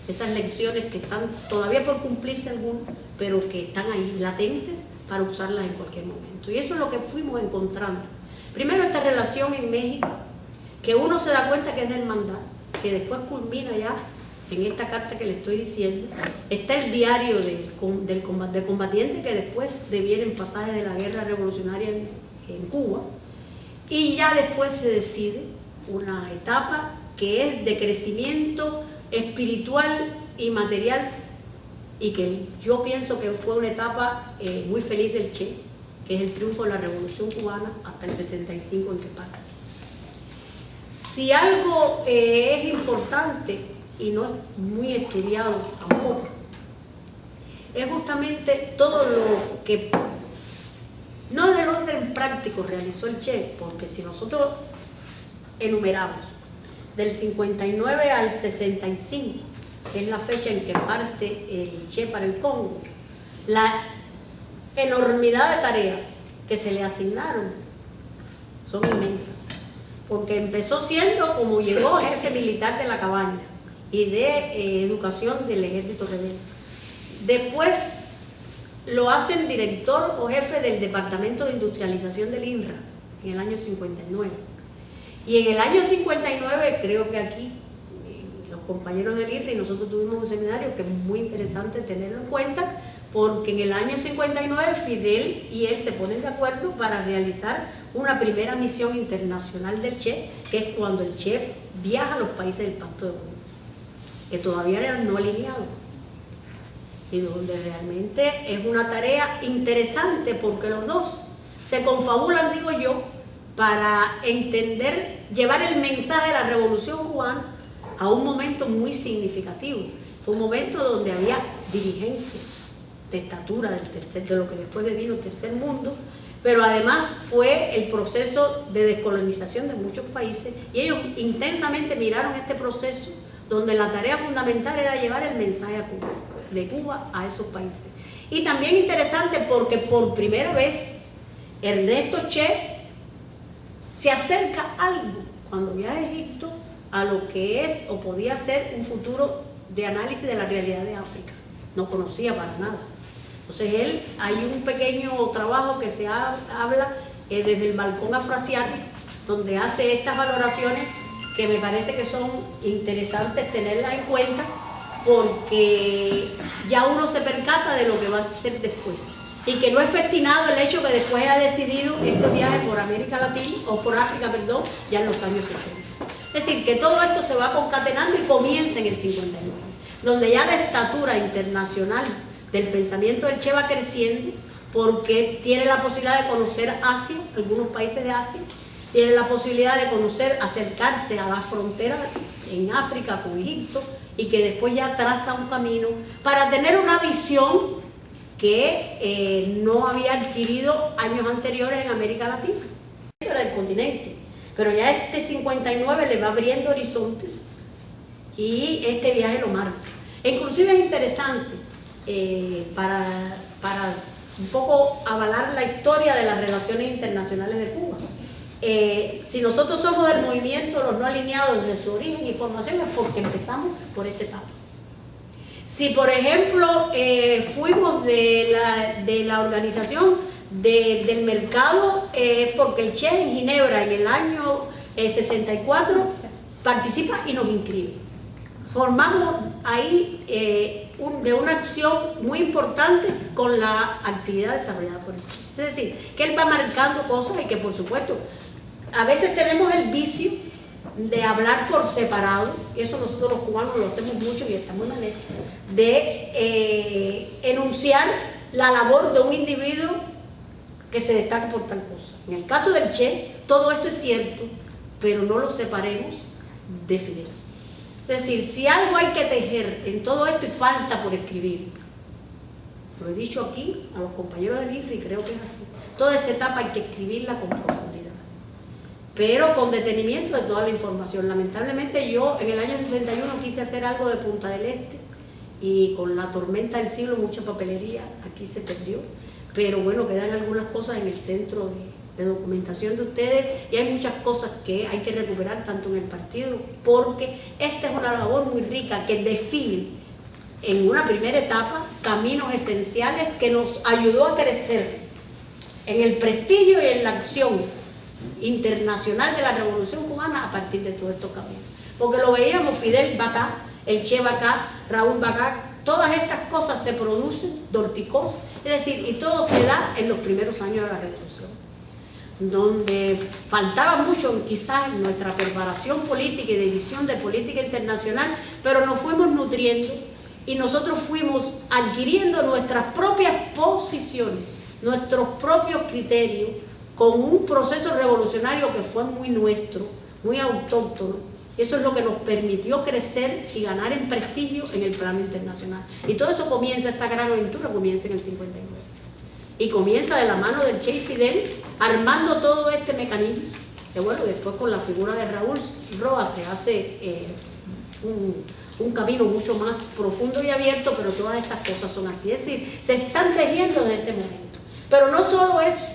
esas lecciones que están todavía por cumplirse algunas, pero que están ahí latentes para usarlas en cualquier momento. Y eso es lo que fuimos encontrando. Primero, esta relación en México, que uno se da cuenta que es de hermandad, que después culmina ya en esta carta que le estoy diciendo. Está el diario del combatiente, que después deviene en pasaje de la guerra revolucionaria en Cuba, y ya después se decide una etapa que es de crecimiento espiritual y material, y que yo pienso que fue una etapa muy feliz del Che, que es el triunfo de la Revolución Cubana hasta el 65 en que para. Si algo es importante y no es muy estudiado tampoco, es justamente todo lo que no del orden práctico realizó el Che, porque si nosotros enumeramos del 59 al 65, que es la fecha en que parte el Che para el Congo, la enormidad de tareas que se le asignaron son inmensas, porque empezó siendo, como llegó, jefe militar de la cabaña y de educación del ejército rebelde. Después lo hacen director o jefe del departamento de industrialización del INRA en el año 59. Y en el año 59, creo que aquí los compañeros del INRA y nosotros tuvimos un seminario que es muy interesante tenerlo en cuenta, porque en el año 59 Fidel y él se ponen de acuerdo para realizar una primera misión internacional del Che, que es cuando el Che viaja a los países del Pacto de Bonn, que todavía eran no alineados, y donde realmente es una tarea interesante porque los dos se confabulan, digo yo, para entender, llevar el mensaje de la Revolución Cubana a un momento muy significativo. Fue un momento donde había dirigentes de estatura de lo que después vino el tercer mundo, pero además fue el proceso de descolonización de muchos países, y ellos intensamente miraron este proceso donde la tarea fundamental era llevar el mensaje a Cuba, de Cuba a esos países. Y también interesante porque por primera vez Ernesto Che se acerca algo cuando viaja a Egipto a lo que es o podía ser un futuro de análisis de la realidad de África. No conocía para nada. Entonces él, hay un pequeño trabajo que se habla desde el balcón afroasiático, donde hace estas valoraciones que me parece que son interesantes tenerlas en cuenta, porque ya uno se percata de lo que va a ser después, y que no es festinado el hecho que después ha decidido este viaje por América Latina, o por África, perdón, ya en los años 60. Es decir, que todo esto se va concatenando y comienza en el 59. donde ya la estatura internacional del pensamiento del Che va creciendo, porque tiene la posibilidad de conocer Asia, algunos países de Asia, tiene la posibilidad de conocer, acercarse a la frontera en África con Egipto, y que después ya traza un camino para tener una visión que no había adquirido años anteriores en América Latina. Era del continente, pero ya este 59 le va abriendo horizontes y este viaje lo marca. E inclusive es interesante para un poco avalar la historia de las relaciones internacionales de Cuba. Si nosotros somos del movimiento Los No Alineados desde su origen y formación, es porque empezamos por esta etapa. Si por ejemplo fuimos de la organización del mercado, porque el Che en Ginebra en el año 64 participa y nos inscribe. Formamos ahí de una acción muy importante con la actividad desarrollada por el Che. Es decir, que él va marcando cosas y que por supuesto a veces tenemos el vicio de hablar por separado, eso nosotros los cubanos lo hacemos mucho y está muy mal hecho, de enunciar la labor de un individuo que se destaca por tal cosa. En el caso del Che, todo eso es cierto, pero no lo separemos de Fidel. Es decir, si algo hay que tejer en todo esto y falta por escribir, lo he dicho aquí a los compañeros del INRI, creo que es así, toda esa etapa hay que escribirla con profundidad, pero con detenimiento de toda la información. Lamentablemente yo en el año 61 quise hacer algo de Punta del Este y con la tormenta del siglo mucha papelería aquí se perdió, pero bueno, quedan algunas cosas en el centro de documentación de ustedes y hay muchas cosas que hay que recuperar tanto en el partido, porque esta es una labor muy rica que define en una primera etapa caminos esenciales que nos ayudó a crecer en el prestigio y en la acción internacional de la Revolución Cubana a partir de todos estos caminos. Porque lo veíamos, Fidel va acá, el Che va acá, Raúl va acá, todas estas cosas se producen, Dorticós, es decir, y todo se da en los primeros años de la Revolución, donde faltaba mucho quizás nuestra preparación política y de visión de política internacional, pero nos fuimos nutriendo y nosotros fuimos adquiriendo nuestras propias posiciones, nuestros propios criterios, con un proceso revolucionario que fue muy nuestro, muy autóctono. Eso es lo que nos permitió crecer y ganar en prestigio en el plano internacional. Y todo eso comienza, esta gran aventura comienza en el 59. Y comienza de la mano del Che y Fidel, armando todo este mecanismo, que bueno, después con la figura de Raúl Roa se hace un camino mucho más profundo y abierto, pero todas estas cosas son así. Es decir, se están tejiendo desde este momento. Pero no solo eso,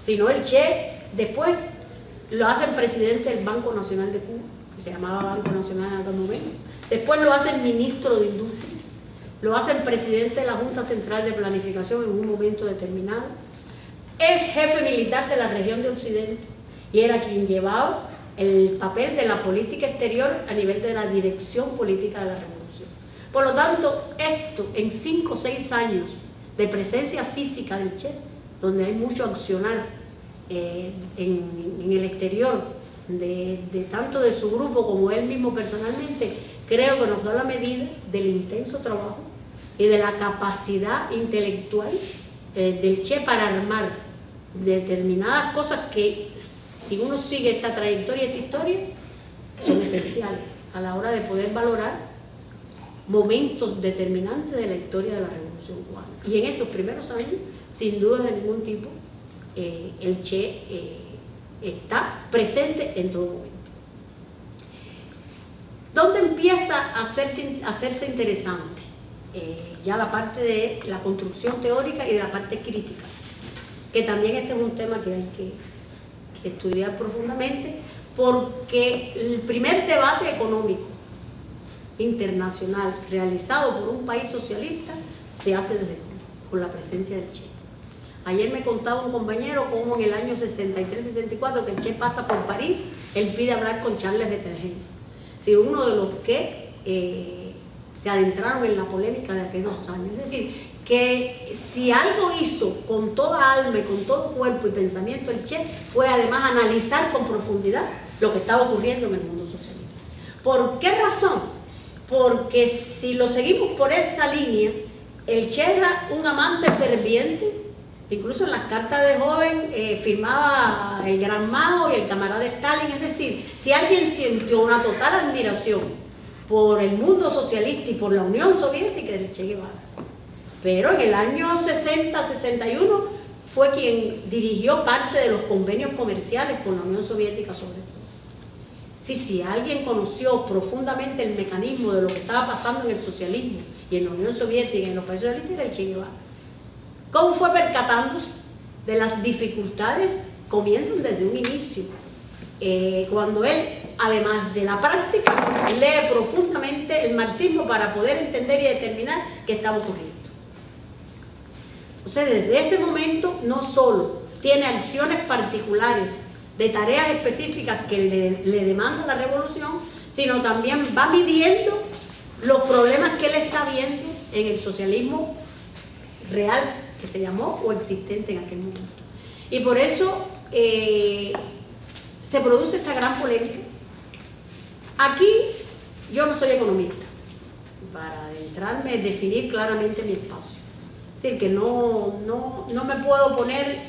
sino el Che después lo hacen presidente del Banco Nacional de Cuba, que se llamaba Banco Nacional en aquel momento. Después lo hacen ministro de Industria, lo hacen presidente de la Junta Central de Planificación en un momento determinado. Es jefe militar de la región de Occidente y era quien llevaba el papel de la política exterior a nivel de la dirección política de la revolución. Por lo tanto, esto en 5 o 6 años de presencia física del Che, donde hay mucho accionar en el exterior, de tanto de su grupo como él mismo personalmente, creo que nos da la medida del intenso trabajo y de la capacidad intelectual del Che para armar determinadas cosas que, si uno sigue esta trayectoria, esta historia, son esenciales a la hora de poder valorar momentos determinantes de la historia de la Revolución Cubana. Y en esos primeros años, sin duda de ningún tipo, el Che está presente en todo momento. ¿Dónde empieza a hacerse interesante? Ya la parte de la construcción teórica y de la parte crítica, que también este es un tema que hay que estudiar profundamente, porque el primer debate económico internacional realizado por un país socialista se hace desde Cuba, con la presencia del Che. Ayer me contaba un compañero cómo en el año 63-64 que el Che pasa por París, él pide hablar con Charles Bettelheim, si uno de los que se adentraron en la polémica de aquellos años. Es decir, que si algo hizo con toda alma y con todo cuerpo y pensamiento el Che, fue además analizar con profundidad lo que estaba ocurriendo en el mundo socialista. ¿Por qué razón? porque si lo seguimos por esa línea, el Che era un amante ferviente, incluso en las cartas de joven firmaba el Gran Mao y el camarada Stalin. Es decir, si alguien sintió una total admiración por el mundo socialista y por la Unión Soviética, era el Che Guevara. Pero en el año 60-61 fue quien dirigió parte de los convenios comerciales con la Unión Soviética sobre todo. Si alguien conoció profundamente el mecanismo de lo que estaba pasando en el socialismo y en la Unión Soviética y en los países socialistas, era el Che Guevara. ¿Cómo fue percatándose de las dificultades? Comienzan desde un inicio, cuando él, además de la práctica, lee profundamente el marxismo para poder entender y determinar qué estaba ocurriendo. Entonces, desde ese momento, no solo tiene acciones particulares de tareas específicas que le demanda la revolución, sino también va midiendo los problemas que él está viendo en el socialismo real, que se llamó, o existente en aquel momento. Y por eso se produce esta gran polémica. Aquí yo no soy economista, para adentrarme, definir claramente mi espacio. Es decir, que no me puedo poner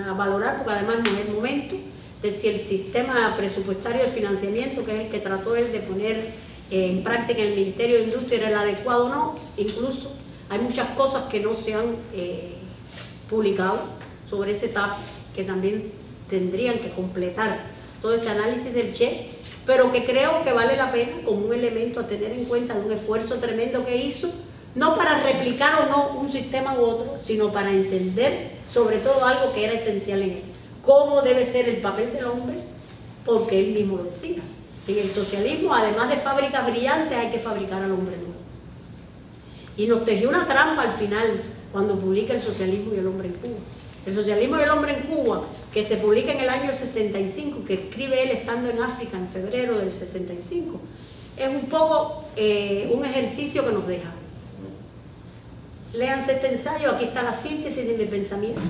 a valorar, porque además no es el momento, de si el sistema presupuestario de financiamiento, que es el que trató él de poner en práctica en el Ministerio de Industria, era el adecuado o no. Incluso hay muchas cosas que no se han publicado sobre ese etapa, que también tendrían que completar todo este análisis del Che, pero que creo que vale la pena como un elemento a tener en cuenta de un esfuerzo tremendo que hizo, no para replicar o no un sistema u otro, sino para entender sobre todo algo que era esencial en él: cómo debe ser el papel del hombre, porque él mismo lo decía. En el socialismo, además de fábricas brillantes, hay que fabricar al hombre nuevo. Y nos tejió una trampa al final cuando publica El socialismo y el hombre en Cuba. El socialismo y el hombre en Cuba, que se publica en el año 65, que escribe él estando en África en febrero del 65, es un poco un ejercicio que nos deja. Léanse este ensayo, aquí está la síntesis de mi pensamiento.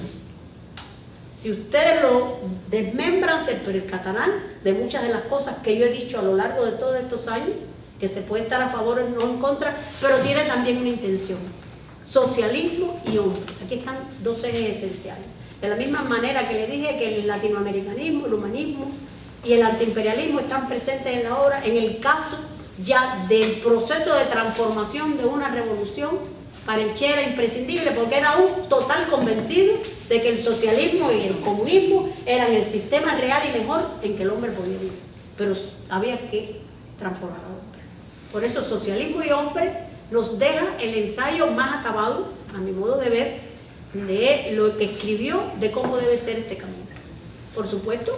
Si ustedes lo desmembran, se percatarán de muchas de las cosas que yo he dicho a lo largo de todos estos años, que se puede estar a favor o no en contra, pero tiene también una intención: socialismo y hombre. Aquí están dos ejes esenciales. De la misma manera que les dije que el latinoamericanismo, el humanismo y el antiimperialismo están presentes en la obra, en el caso ya del proceso de transformación de una revolución, para el Che era imprescindible, porque era un total convencido de que el socialismo y el comunismo eran el sistema real y mejor en que el hombre podía vivir, pero había que transformar al hombre. Por eso socialismo y hombre nos deja el ensayo más acabado, a mi modo de ver, de lo que escribió de cómo debe ser este camino. Por supuesto,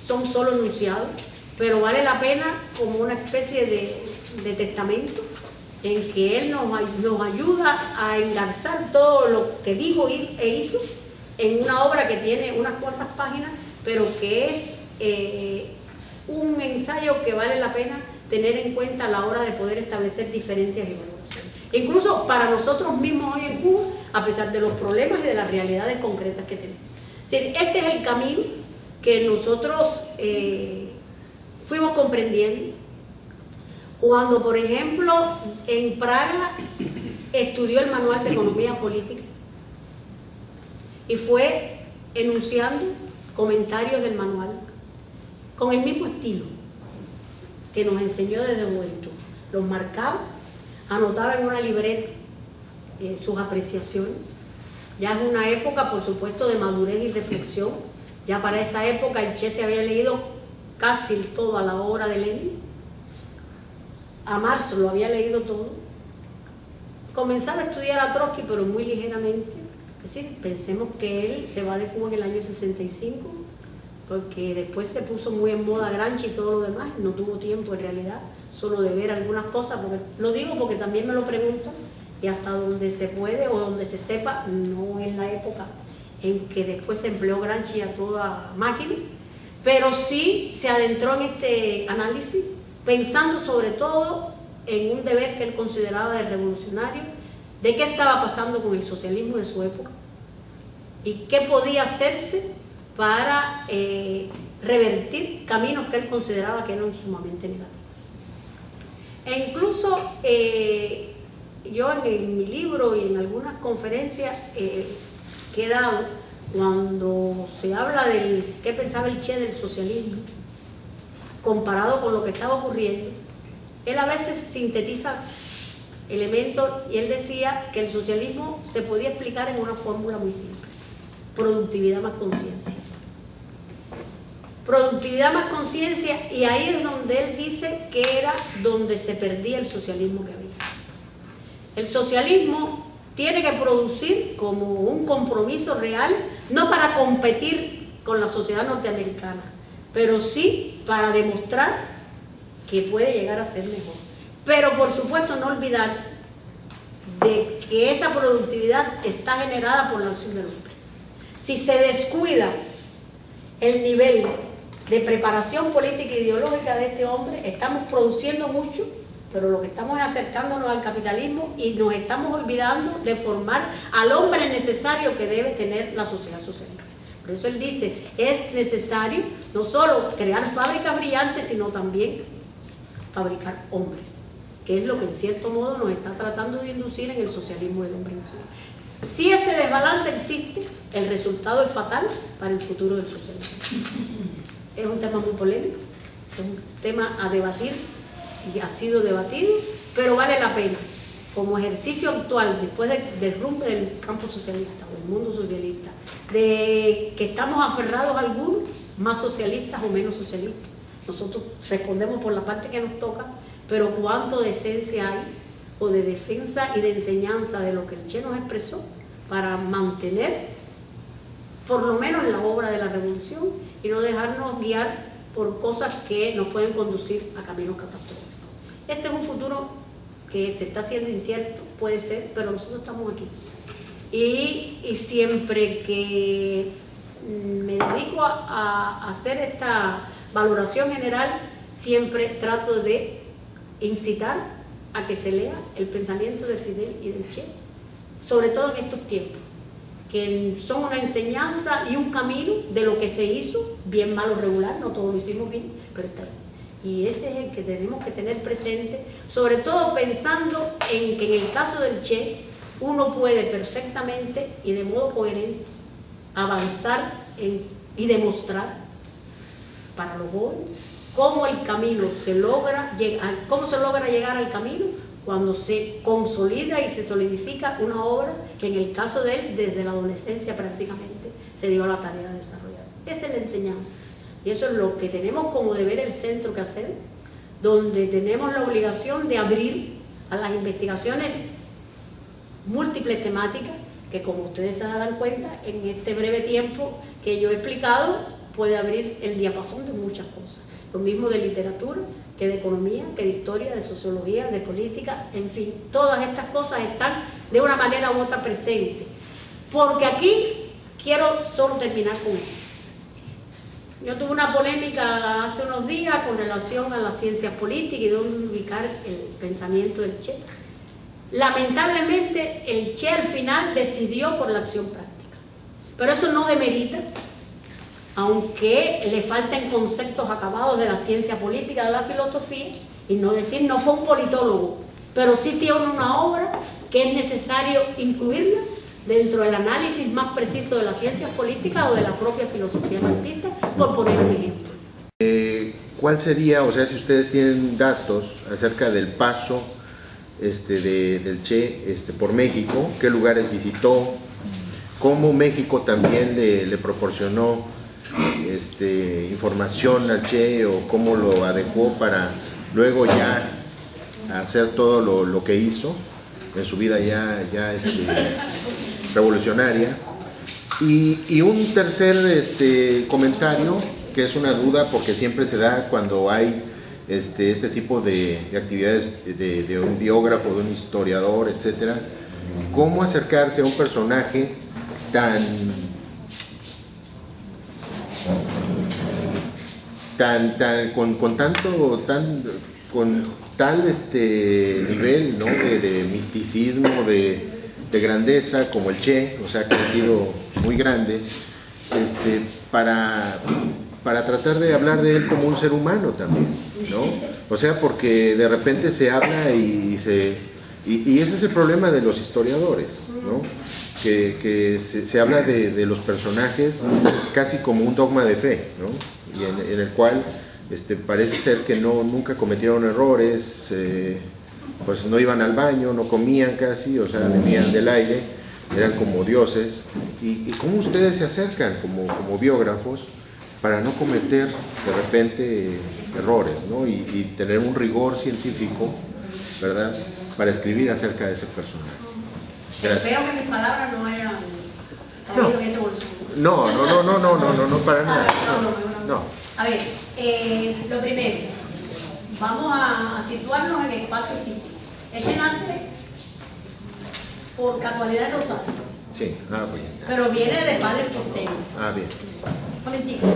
son solo enunciados, pero vale la pena como una especie de testamento en que él nos ayuda a engarzar todo lo que dijo e hizo en una obra que tiene unas cuantas páginas, pero que es un ensayo que vale la pena tener en cuenta a la hora de poder establecer diferencias y valoraciones. Incluso para nosotros mismos hoy en Cuba, a pesar de los problemas y de las realidades concretas que tenemos. Es decir, este es el camino que nosotros fuimos comprendiendo cuando, por ejemplo, en Praga estudió el Manual de Economía Política y fue enunciando comentarios del manual con el mismo estilo que nos enseñó desde juventud. Los marcaba, anotaba en una libreta sus apreciaciones. Ya es una época, por supuesto, de madurez y reflexión. Ya para esa época el Che se había leído casi toda la obra de Lenin. A Marx lo había leído todo. Comenzaba a estudiar a Trotsky, pero muy ligeramente. Es decir, pensemos que él se va de Cuba en el año 65, porque después se puso muy en moda Gramsci y todo lo demás. No tuvo tiempo en realidad solo de ver algunas cosas, porque lo digo porque también me lo preguntan, y hasta donde se puede o donde se sepa, no es la época en que después se empleó Gramsci a toda máquina, pero sí se adentró en este análisis, pensando sobre todo en un deber que él consideraba de revolucionario, de qué estaba pasando con el socialismo de su época y qué podía hacerse para revertir caminos que él consideraba que eran sumamente negativos. E incluso yo en mi libro y en algunas conferencias que he dado, cuando se habla de qué pensaba el Che del socialismo, comparado con lo que estaba ocurriendo, él a veces sintetiza elementos y él decía que el socialismo se podía explicar en una fórmula muy simple: productividad más conciencia. Productividad más conciencia, y ahí es donde él dice que era donde se perdía el socialismo que había. El socialismo tiene que producir como un compromiso real, no para competir con la sociedad norteamericana, pero sí para demostrar que puede llegar a ser mejor. Pero por supuesto no olvidarse de que esa productividad está generada por la acción del hombre. Si se descuida el nivel de preparación política e ideológica de este hombre, estamos produciendo mucho, pero lo que estamos es acercándonos al capitalismo y nos estamos olvidando de formar al hombre necesario que debe tener la sociedad socialista. Por eso él dice, es necesario no solo crear fábricas brillantes, sino también fabricar hombres, que es lo que en cierto modo nos está tratando de inducir en el socialismo del hombre. Si ese desbalance existe, el resultado es fatal para el futuro del socialismo. Es un tema muy polémico, es un tema a debatir y ha sido debatido, pero vale la pena, como ejercicio actual, después del rumbo del campo socialista o del mundo socialista, de que estamos aferrados a algunos, más socialistas o menos socialistas. Nosotros respondemos por la parte que nos toca, pero cuánto de esencia hay, o de defensa y de enseñanza de lo que el Che nos expresó, para mantener, por lo menos la obra de la revolución, y no dejarnos guiar por cosas que nos pueden conducir a caminos catastróficos. Este es un futuro que se está haciendo incierto, puede ser, pero nosotros estamos aquí. Y siempre que me dedico a hacer esta valoración general, siempre trato de incitar a que se lea el pensamiento de Fidel y del Che, sobre todo en estos tiempos, que son una enseñanza y un camino de lo que se hizo, bien, mal o regular, no todo lo hicimos bien, pero está ahí. Y ese es el que tenemos que tener presente, sobre todo pensando en que en el caso del Che, uno puede perfectamente y de modo coherente avanzar y demostrar para los jóvenes cómo el camino se logra llegar, cómo se logra llegar al camino cuando se consolida y se solidifica una obra que en el caso de él, desde la adolescencia prácticamente, se dio a la tarea de desarrollar. Esa es la enseñanza. Y eso es lo que tenemos como deber el centro que hacer, donde tenemos la obligación de abrir a las investigaciones múltiples temáticas, que como ustedes se darán cuenta, en este breve tiempo que yo he explicado, puede abrir el diapasón de muchas cosas. Lo mismo de literatura, que de economía, que de historia, de sociología, de política, en fin, todas estas cosas están de una manera u otra presentes. Porque aquí quiero solo terminar con esto. Yo tuve una polémica hace unos días con relación a las ciencias políticas y dónde ubicar el pensamiento del Che. Lamentablemente el Che al final decidió por la acción práctica, pero eso no demerita, aunque le falten conceptos acabados de la ciencia política, de la filosofía, y no decir no fue un politólogo, pero sí tiene una obra que es necesario incluirla dentro del análisis más preciso de las ciencias políticas o de la propia filosofía marxista, por poner un ejemplo. ¿Cuál sería, o sea, si ustedes tienen datos acerca del paso del Che por México, qué lugares visitó, cómo México también le proporcionó información al Che, o cómo lo adecuó para luego ya hacer todo lo que hizo en su vida ya revolucionaria? Y un tercer comentario, que es una duda porque siempre se da cuando hay este tipo de actividades de un biógrafo, de un historiador, etcétera, cómo acercarse a un personaje con tal nivel, ¿no?, de misticismo, de grandeza como el Che, o sea, que ha sido muy grande, para tratar de hablar de él como un ser humano también, ¿no? O sea, porque de repente se habla y ese es el problema de los historiadores, ¿no? Que se habla de los personajes casi como un dogma de fe, ¿no? Y en el cual parece ser que nunca cometieron errores, pues no iban al baño, no comían casi, o sea, vivían del aire, eran como dioses. ¿Y cómo ustedes se acercan como biógrafos para no cometer de repente errores, ¿no? Y tener un rigor científico, ¿verdad?, para escribir acerca de ese personaje? Gracias. Espero que mis palabras no hayan caído en ese bolsillo. No, para nada. No. A ver, lo primero, vamos a situarnos en el espacio físico. Ella nace por casualidad en Rosario. Sí, bien. Pero viene de padres porteños. Bien. Un momentito.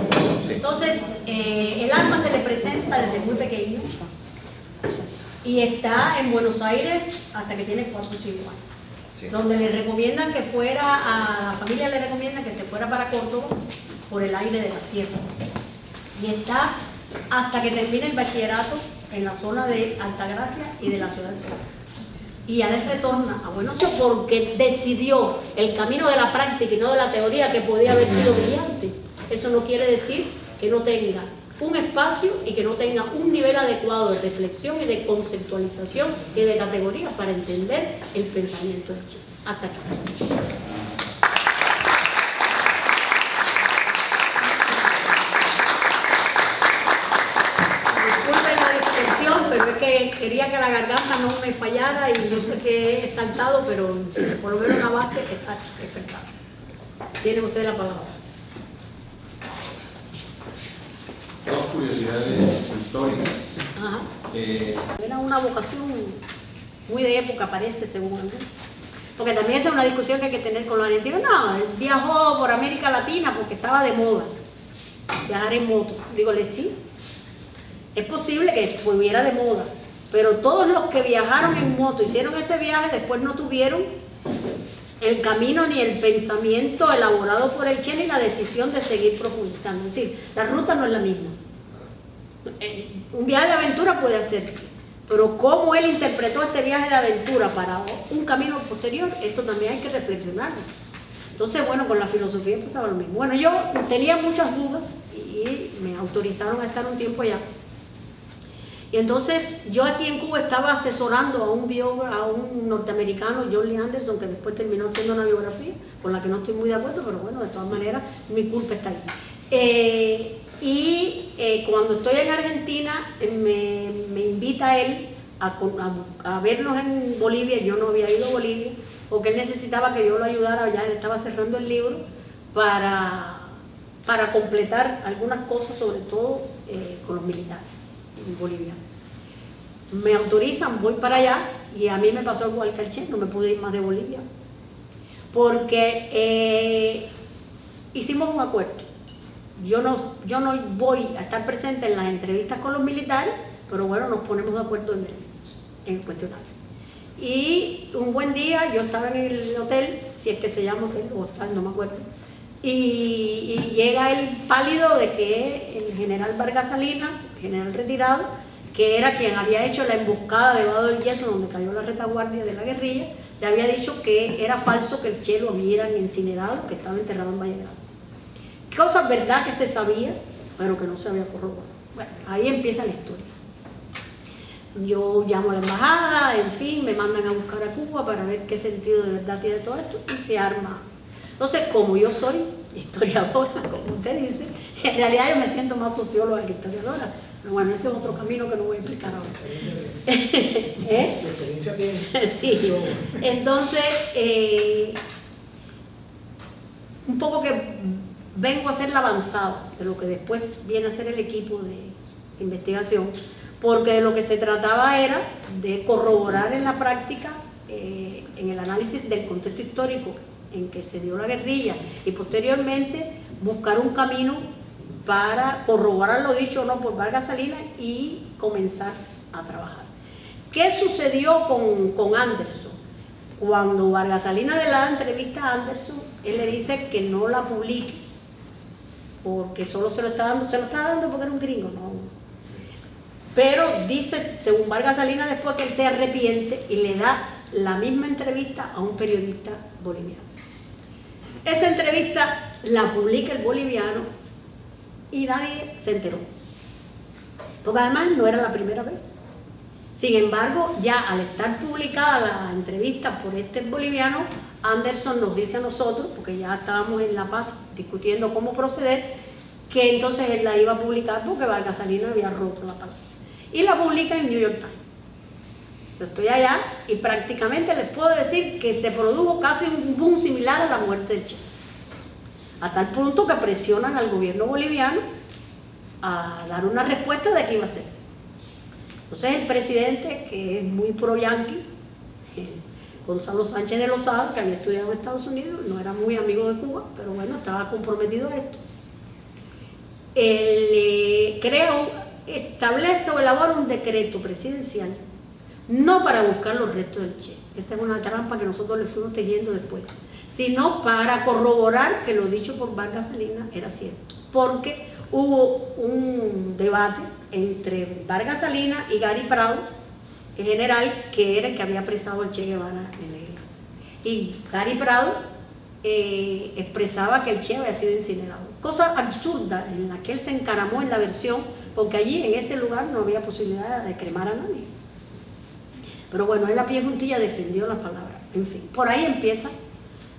Sí. Entonces, el alma se le presenta desde muy pequeño y está en Buenos Aires hasta que tiene 4 o 5 años. Sí. Donde le recomiendan que fuera, a la familia le recomienda que se fuera para Córdoba por el aire de la sierra. Y está hasta que termine el bachillerato en la zona de Altagracia y de la ciudad de Córdoba. Y ya él retorna a Buenos Aires porque decidió el camino de la práctica y no de la teoría, que podía haber sido brillante. Eso no quiere decir que no tenga un espacio y que no tenga un nivel adecuado de reflexión y de conceptualización y de categoría para entender el pensamiento del Che. Hasta acá. Pero es que quería que la garganta no me fallara y yo sé que he saltado, pero por lo menos la base está expresada. Tiene usted la palabra. Dos curiosidades históricas. Ajá. Era una vocación muy de época, parece, según él. Porque también esa es una discusión que hay que tener con los argentinos. No, él viajó por América Latina porque estaba de moda viajar en moto. Dígole, sí. Es posible que estuviera de moda, pero todos los que viajaron en moto, hicieron ese viaje, después no tuvieron el camino ni el pensamiento elaborado por el Che ni la decisión de seguir profundizando. Es decir, la ruta no es la misma. Un viaje de aventura puede hacerse, pero cómo él interpretó este viaje de aventura para un camino posterior, esto también hay que reflexionarlo. Entonces, bueno, con la filosofía pasaba lo mismo. Bueno, yo tenía muchas dudas y me autorizaron a estar un tiempo allá. Y entonces yo aquí en Cuba estaba asesorando a un norteamericano, John Lee Anderson, que después terminó haciendo una biografía, con la que no estoy muy de acuerdo, pero bueno, de todas maneras, mi culpa está ahí. Cuando estoy en Argentina, me invita él a vernos en Bolivia. Yo no había ido a Bolivia, porque él necesitaba que yo lo ayudara, ya él estaba cerrando el libro, para completar algunas cosas, sobre todo con los militares en Bolivia. Me autorizan, voy para allá y a mí me pasó igual que al Che, no me pude ir más de Bolivia porque hicimos un acuerdo. Yo no voy a estar presente en las entrevistas con los militares, pero bueno, nos ponemos de acuerdo en el cuestionario. Y un buen día, yo estaba en el hotel, si es que se llama hotel o hostal, no me acuerdo, y llega el pálido de que el general Vargas Salinas, general retirado, que era quien había hecho la emboscada debajo del Yeso, donde cayó la retaguardia de la guerrilla, le había dicho que era falso que el Che lo hubieran incinerado, que estaba enterrado en Valle Grande. Cosas verdad que se sabía, pero que no se había corroborado. Bueno, ahí empieza la historia. Yo llamo a la embajada, en fin, me mandan a buscar a Cuba para ver qué sentido de verdad tiene todo esto, y se arma. Entonces, como yo soy historiadora, como usted dice, en realidad yo me siento más socióloga que historiadora. Pero bueno, ese es otro camino que no voy a explicar ahora. experiencia tiene. Sí. Entonces, un poco que vengo a hacer la avanzada de lo que después viene a ser el equipo de investigación, porque lo que se trataba era de corroborar en la práctica, en el análisis del contexto histórico en que se dio la guerrilla y posteriormente buscar un camino para corroborar lo dicho o no por Vargas Salinas y comenzar a trabajar. ¿Qué sucedió con Anderson? Cuando Vargas Salinas le da entrevista a Anderson, él le dice que no la publique porque solo se lo está dando porque era un gringo, no. Pero dice, según Vargas Salinas, después que él se arrepiente y le da la misma entrevista a un periodista boliviano. Esa entrevista la publica el boliviano y nadie se enteró. Porque además no era la primera vez. Sin embargo, ya al estar publicada la entrevista por este boliviano, Anderson nos dice a nosotros, porque ya estábamos en La Paz discutiendo cómo proceder, que entonces él la iba a publicar porque Vargas Salinas había roto la palabra. Y la publica en New York Times. Yo estoy allá y prácticamente les puedo decir que se produjo casi un boom similar a la muerte del Che. A tal punto que presionan al gobierno boliviano a dar una respuesta de qué iba a hacer. Entonces el presidente, que es muy pro-yanqui, Gonzalo Sánchez de Lozada, que había estudiado en Estados Unidos, no era muy amigo de Cuba, pero bueno, estaba comprometido a esto. Él establece o elabora un decreto presidencial, no para buscar los restos del Che, esta es una trampa que nosotros le fuimos tejiendo después, sino para corroborar que lo dicho por Vargas Salinas era cierto, porque hubo un debate entre Vargas Salinas y Gary Prado, el general que era el que había apresado al Che Guevara en la guerra. Y Gary Prado expresaba que el Che había sido incinerado. Cosa absurda en la que él se encaramó en la versión, porque allí en ese lugar no había posibilidad de cremar a nadie. Pero bueno, él a pie juntilla defendió las palabras. En fin, por ahí empieza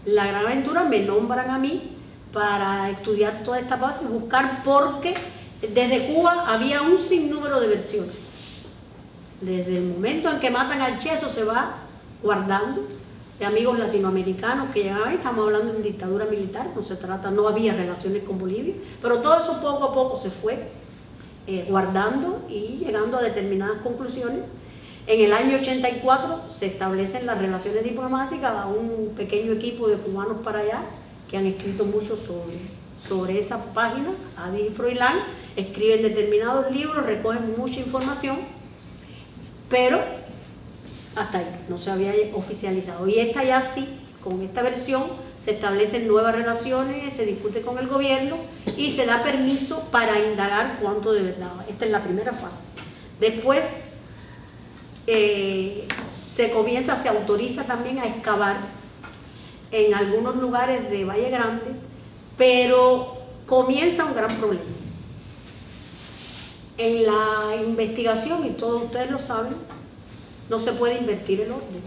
la gran aventura, me nombran a mí para estudiar toda esta base, buscar, porque desde Cuba había un sinnúmero de versiones. Desde el momento en que matan al Che, eso se va guardando, de amigos latinoamericanos que llegaban, estamos hablando de dictadura militar, no había relaciones con Bolivia, pero todo eso poco a poco se fue guardando y llegando a determinadas conclusiones. En el año 84 se establecen las relaciones diplomáticas, a un pequeño equipo de cubanos para allá que han escrito mucho sobre esa página, Adi y Froilán, escriben determinados libros, recogen mucha información, pero hasta ahí no se había oficializado. Y esta ya sí, con esta versión, se establecen nuevas relaciones, se discute con el gobierno y se da permiso para indagar cuánto de verdad. Esta es la primera fase. Después se autoriza también a excavar en algunos lugares de Valle Grande, pero comienza un gran problema. En la investigación, y todos ustedes lo saben, no se puede invertir el orden.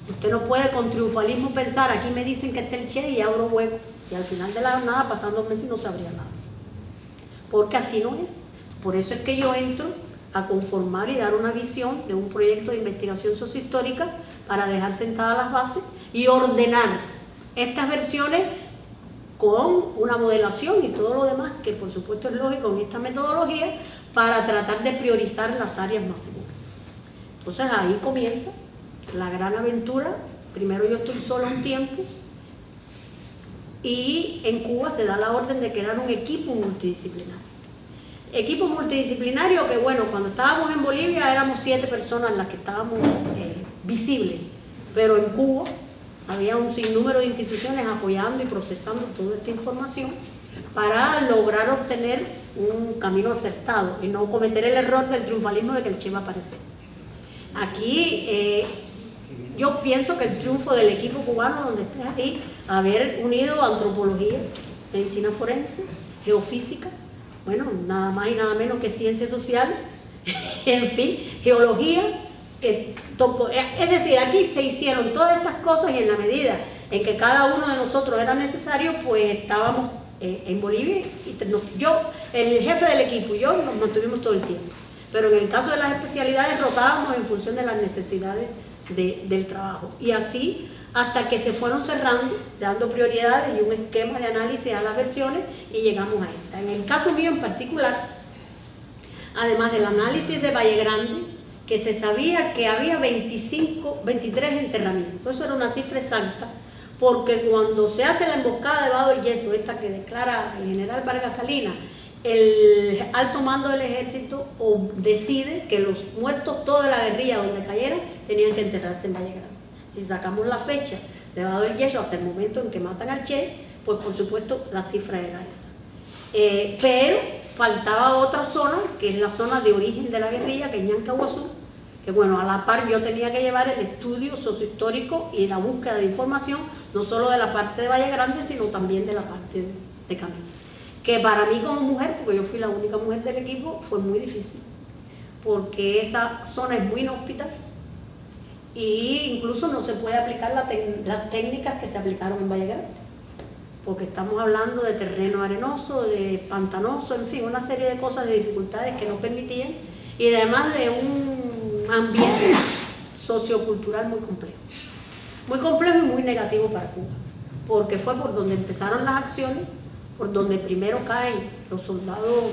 Usted no puede con triunfalismo pensar, aquí me dicen que está el Che y abro hueco, y al final de la nada, pasando meses, no sabría nada. Porque así no es. Por eso es que yo entro a conformar y dar una visión de un proyecto de investigación sociohistórica para dejar sentadas las bases y ordenar estas versiones con una modelación y todo lo demás, que por supuesto es lógico en esta metodología, para tratar de priorizar las áreas más seguras. Entonces ahí comienza la gran aventura. Primero yo estoy sola un tiempo y en Cuba se da la orden de crear un equipo multidisciplinario. Equipo multidisciplinario que, bueno, cuando estábamos en Bolivia éramos 7 personas las que estábamos visibles, pero en Cuba había un sinnúmero de instituciones apoyando y procesando toda esta información para lograr obtener un camino acertado y no cometer el error del triunfalismo de que el Che va a aparecer. Aquí yo pienso que el triunfo del equipo cubano, donde estés ahí, haber unido antropología, medicina forense, geofísica, bueno, nada más y nada menos que ciencia social, en fin, geología, es decir, aquí se hicieron todas estas cosas y en la medida en que cada uno de nosotros era necesario, pues estábamos en Bolivia y yo, el jefe del equipo y yo nos mantuvimos todo el tiempo. Pero en el caso de las especialidades rotábamos en función de las necesidades del trabajo. Y así hasta que se fueron cerrando, dando prioridades y un esquema de análisis a las versiones y llegamos a esta. En el caso mío en particular, además del análisis de Valle Grande, que se sabía que había 23 enterramientos, eso era una cifra exacta, porque cuando se hace la emboscada debajo del yeso, esta que declara el general Vargas Salinas, el alto mando del ejército decide que los muertos, toda la guerrilla donde cayeran, tenían que enterrarse en Valle Grande. Si sacamos la fecha debajo del yeso hasta el momento en que matan al Che, pues por supuesto la cifra era esa. Pero faltaba otra zona, que es la zona de origen de la guerrilla, que es Ñancahuazú, que bueno, a la par yo tenía que llevar el estudio sociohistórico y la búsqueda de información, no solo de la parte de Valle Grande, sino también de la parte de Camina. Que para mí como mujer, porque yo fui la única mujer del equipo, fue muy difícil, porque esa zona es muy inhóspita e incluso no se puede aplicar las técnicas que se aplicaron en Valle Grande, porque estamos hablando de terreno arenoso, de pantanoso, en fin, una serie de cosas, de dificultades que no permitían, y además de un ambiente sociocultural muy complejo y muy negativo para Cuba, porque fue por donde empezaron las acciones, por donde primero caen los soldados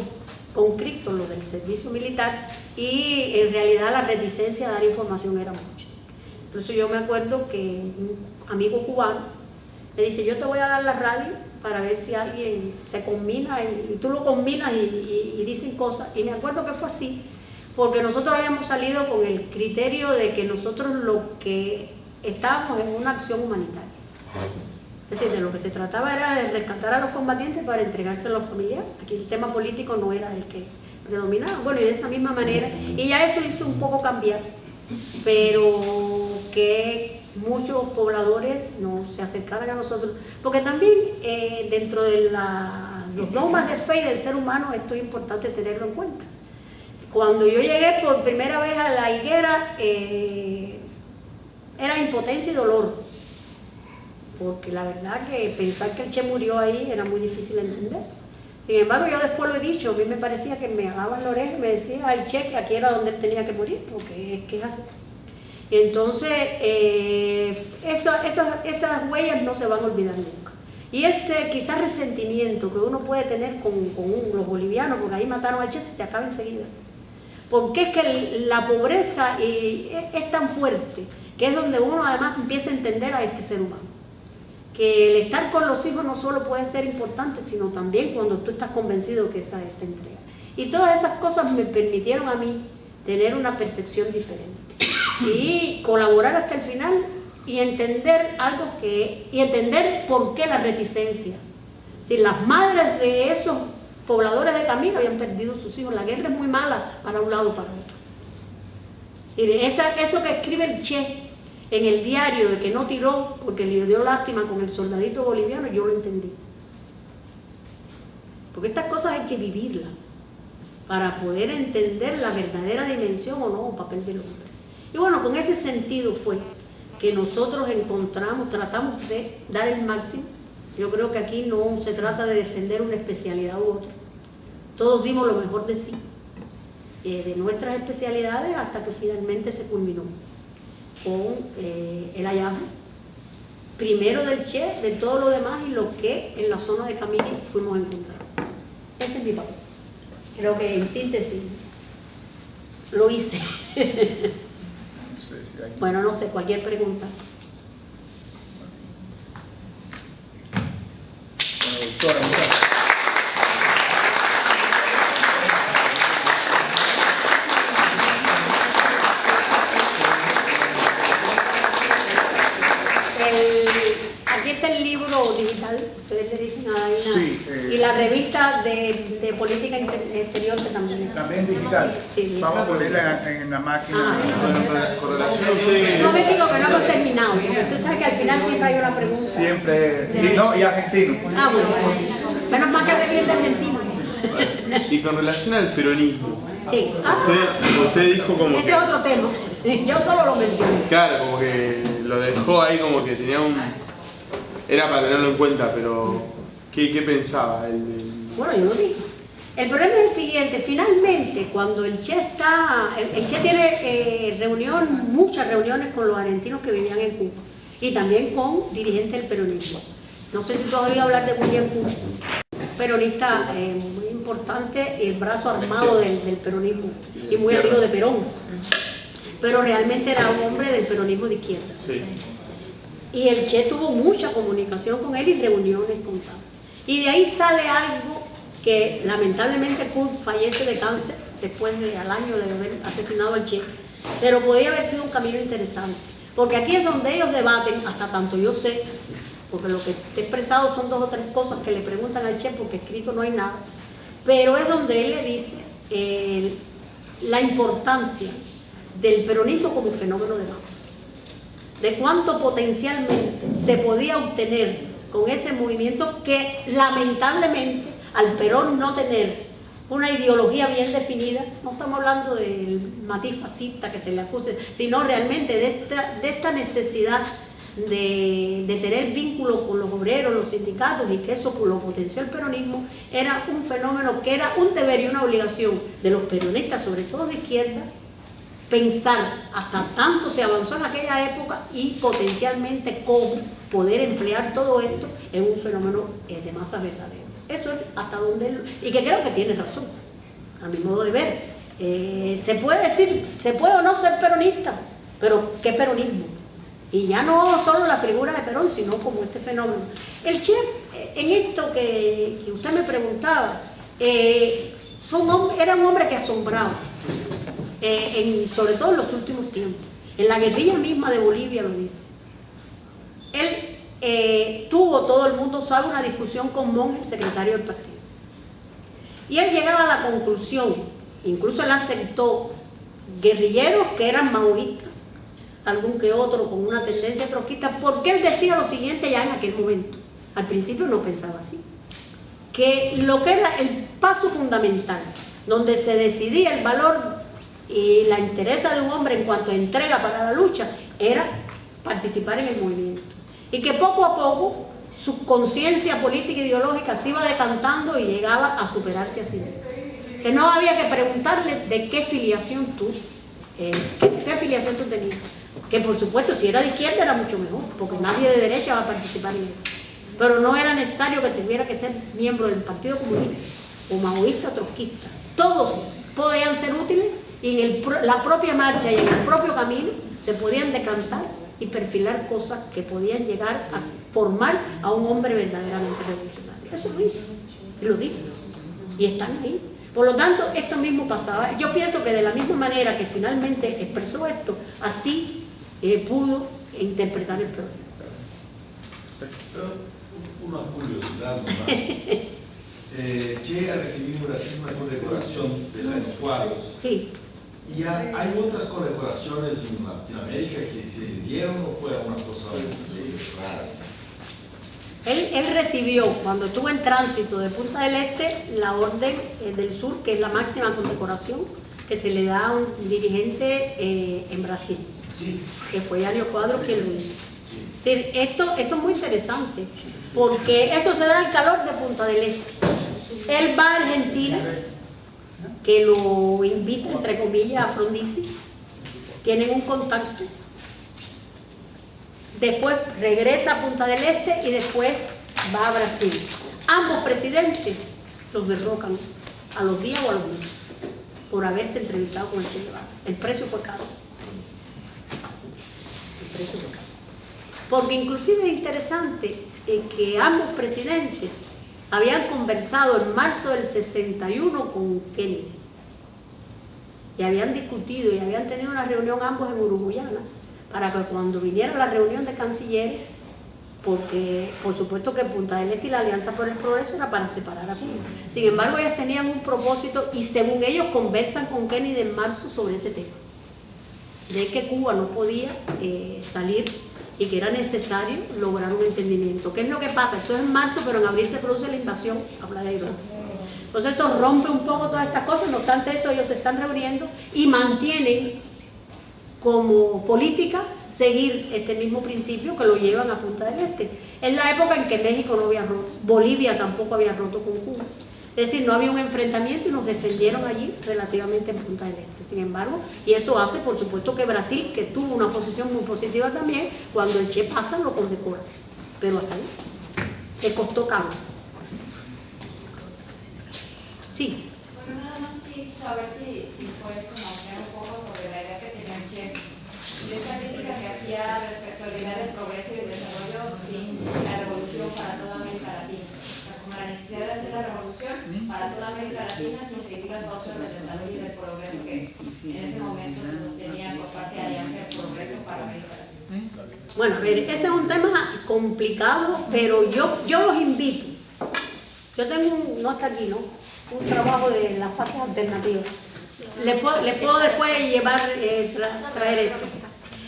conscriptos, los del servicio militar, y en realidad la reticencia a dar información era mucha. Incluso yo me acuerdo que un amigo cubano me dice, yo te voy a dar la radio para ver si alguien se combina, y tú lo combinas y dicen cosas, y me acuerdo que fue así, porque nosotros habíamos salido con el criterio de que nosotros lo que estábamos en una acción humanitaria. Es decir, de lo que se trataba era de rescatar a los combatientes para entregárselo a los familiares. Aquí el tema político no era el que predominaba. Bueno, y de esa misma manera, y ya eso hizo un poco cambiar, pero que muchos pobladores no se acercaran a nosotros, porque también dentro de los dogmas de fe y del ser humano esto es importante tenerlo en cuenta. Cuando yo llegué por primera vez a la higuera, era impotencia y dolor, porque la verdad que pensar que el Che murió ahí era muy difícil de entender. Sin embargo, yo después lo he dicho, a mí me parecía que me agarraban la oreja y me decía al Che que aquí era donde él tenía que morir, porque es que es así. Y entonces, esas huellas no se van a olvidar nunca. Y ese quizás resentimiento que uno puede tener con los bolivianos, porque ahí mataron al Che, se te acaba enseguida. Porque es que la pobreza es tan fuerte, que es donde uno además empieza a entender a este ser humano. Que el estar con los hijos no solo puede ser importante, sino también cuando tú estás convencido que esa es la entrega. Y todas esas cosas me permitieron a mí tener una percepción diferente y colaborar hasta el final y entender entender por qué la reticencia. Si las madres de esos pobladores de Camina habían perdido sus hijos, la guerra es muy mala para un lado o para otro. Eso que escribe el Che en el diario de que no tiró porque le dio lástima con el soldadito boliviano, yo lo entendí. Porque estas cosas hay que vivirlas para poder entender la verdadera dimensión o no o papel del hombre. Y bueno, con ese sentido fue que nosotros tratamos de dar el máximo. Yo creo que aquí no se trata de defender una especialidad u otra. Todos dimos lo mejor de sí, de nuestras especialidades, hasta que finalmente se culminó con el hallazgo, primero del Che, de todo lo demás y lo que en la zona de Camina fuimos a encontrar. Ese es mi papel. Creo que en síntesis lo hice. Bueno, no sé, cualquier pregunta. Bueno, doctora, muchas gracias. Aquí está el libro digital, ustedes le dicen a Daina, Sí, y la revista de política exterior que también. También digital. Sí, vamos a ponerla en la máquina. Con relación a usted... No me digo que no hemos terminado, porque tú sabes que al final siempre hay una pregunta. Siempre, y argentino. Bueno, menos mal que alguien de Argentina. Y con relación al peronismo, Sí. usted dijo como Ese que, es otro tema, yo solo lo mencioné. claro, como que lo dejó ahí como que tenía era para tenerlo en cuenta, pero ¿qué pensaba él? Bueno, yo lo digo. El problema es el siguiente, finalmente cuando el Che el Che tiene muchas reuniones con los argentinos que vivían en Cuba y también con dirigentes del peronismo. No sé si tú has oído hablar de William Cuba, peronista muy importante, el brazo armado del peronismo y muy amigo de Perón, pero realmente era un hombre del peronismo de izquierda. Sí. Y el Che tuvo mucha comunicación con él y reuniones con tal. Y de ahí sale algo que lamentablemente Kurt fallece de cáncer después al año de haber asesinado al Che, pero podía haber sido un camino interesante, porque aquí es donde ellos debaten, hasta tanto yo sé, porque lo que he expresado son 2 o 3 cosas que le preguntan al Che, porque escrito no hay nada, pero es donde él le dice la importancia del peronismo como fenómeno de masas, de cuánto potencialmente se podía obtener con ese movimiento que lamentablemente al Perón no tener una ideología bien definida, no estamos hablando del matiz fascista que se le acuse, sino realmente de esta necesidad de tener vínculos con los obreros, los sindicatos, y que eso lo potenció el peronismo, era un fenómeno que era un deber y una obligación de los peronistas, sobre todo de izquierda, pensar hasta tanto se avanzó en aquella época y potencialmente cómo poder emplear todo esto en un fenómeno de masa verdadero. Eso es hasta donde él, y que creo que tiene razón, a mi modo de ver. Se puede decir, se puede o no ser peronista, pero ¿qué peronismo? Y ya no solo la figura de Perón, sino como este fenómeno. El Che, en esto que usted me preguntaba, era un hombre que asombraba, sobre todo en los últimos tiempos. En la guerrilla misma de Bolivia lo dice. Él tuvo, todo el mundo sabe, una discusión con Monge, el secretario del partido. Y él llegaba a la conclusión, incluso él aceptó guerrilleros que eran maoístas, algún que otro con una tendencia trotskista, porque él decía lo siguiente ya en aquel momento. Al principio no pensaba así. Que lo que era el paso fundamental, donde se decidía el valor y la interesa de un hombre en cuanto a entrega para la lucha, era participar en el movimiento. Y que poco a poco su conciencia política e ideológica se iba decantando y llegaba a superarse a sí mismo. Que no había que preguntarle de qué filiación tú tenías. Que por supuesto, si era de izquierda era mucho mejor, porque nadie de derecha va a participar en eso. Pero no era necesario que tuviera que ser miembro del Partido Comunista, o maoísta o trotskista. Todos podían ser útiles y en la propia marcha y en el propio camino se podían decantar y perfilar cosas que podían llegar a formar a un hombre verdaderamente revolucionario. Eso lo hizo, y lo dijo, y están ahí. Por lo tanto, esto mismo pasaba. Yo pienso que de la misma manera que finalmente expresó esto, así pudo interpretar el problema. Una curiosidad nomás. Che ha recibido en Brasil una condecoración de los cuadros. Sí. ¿Y hay otras condecoraciones en Latinoamérica que se le dieron o fue una cosa rara? Él recibió, cuando estuvo en tránsito de Punta del Este, la Orden del Sur, que es la máxima condecoración que se le da a un dirigente en Brasil, Sí. que fue Jânio Quadros quien lo hizo. Sí. Esto es muy interesante, porque eso se da al calor de Punta del Este. Él va a Argentina, que lo invita, entre comillas, a Frondizi, tienen un contacto. Después regresa a Punta del Este y después va a Brasil. Ambos presidentes los derrocan a los días o a los meses por haberse entrevistado con el Che Guevara. El precio fue caro. El precio fue caro. Porque inclusive es interesante que ambos presidentes habían conversado en marzo del 61 con Kennedy. Y habían discutido y habían tenido una reunión ambos en Uruguayana, para que cuando viniera la reunión de cancilleres, porque por supuesto que Punta del Este y la Alianza por el Progreso era para separar a Cuba. Sin embargo, ellos tenían un propósito y según ellos conversan con Kennedy en marzo sobre ese tema, de que Cuba no podía salir y que era necesario lograr un entendimiento. ¿Qué es lo que pasa? Eso es en marzo, pero en abril se produce la invasión a Playa Irak. Entonces eso rompe un poco todas estas cosas. No obstante eso, ellos se están reuniendo y mantienen como política seguir este mismo principio que lo llevan a Punta del Este. En la época en que México no había roto, Bolivia tampoco había roto con Cuba. Es decir, no había un enfrentamiento y nos defendieron allí relativamente en Punta del Este. Sin embargo, y eso hace, por supuesto, que Brasil, que tuvo una posición muy positiva también, cuando el Che pasa lo condecora. Pero hasta ahí. Le costó caro. Sí. Bueno, nada más sí, saber si puedes conocer un poco sobre la idea que tenía el Che, de esa crítica que hacía respecto a la idea del progreso y el desarrollo sin la revolución para toda América Latina. O sea, como la necesidad de hacer la revolución para toda América Latina sin seguir las otras del desarrollo y del progreso que en ese momento se sostenía por parte de Alianza del Progreso para América Latina. Bueno, a ver, ese es un tema complicado, pero yo los invito. Yo tengo no está aquí, ¿no? un trabajo de las fases alternativas. Les puedo después traer esto.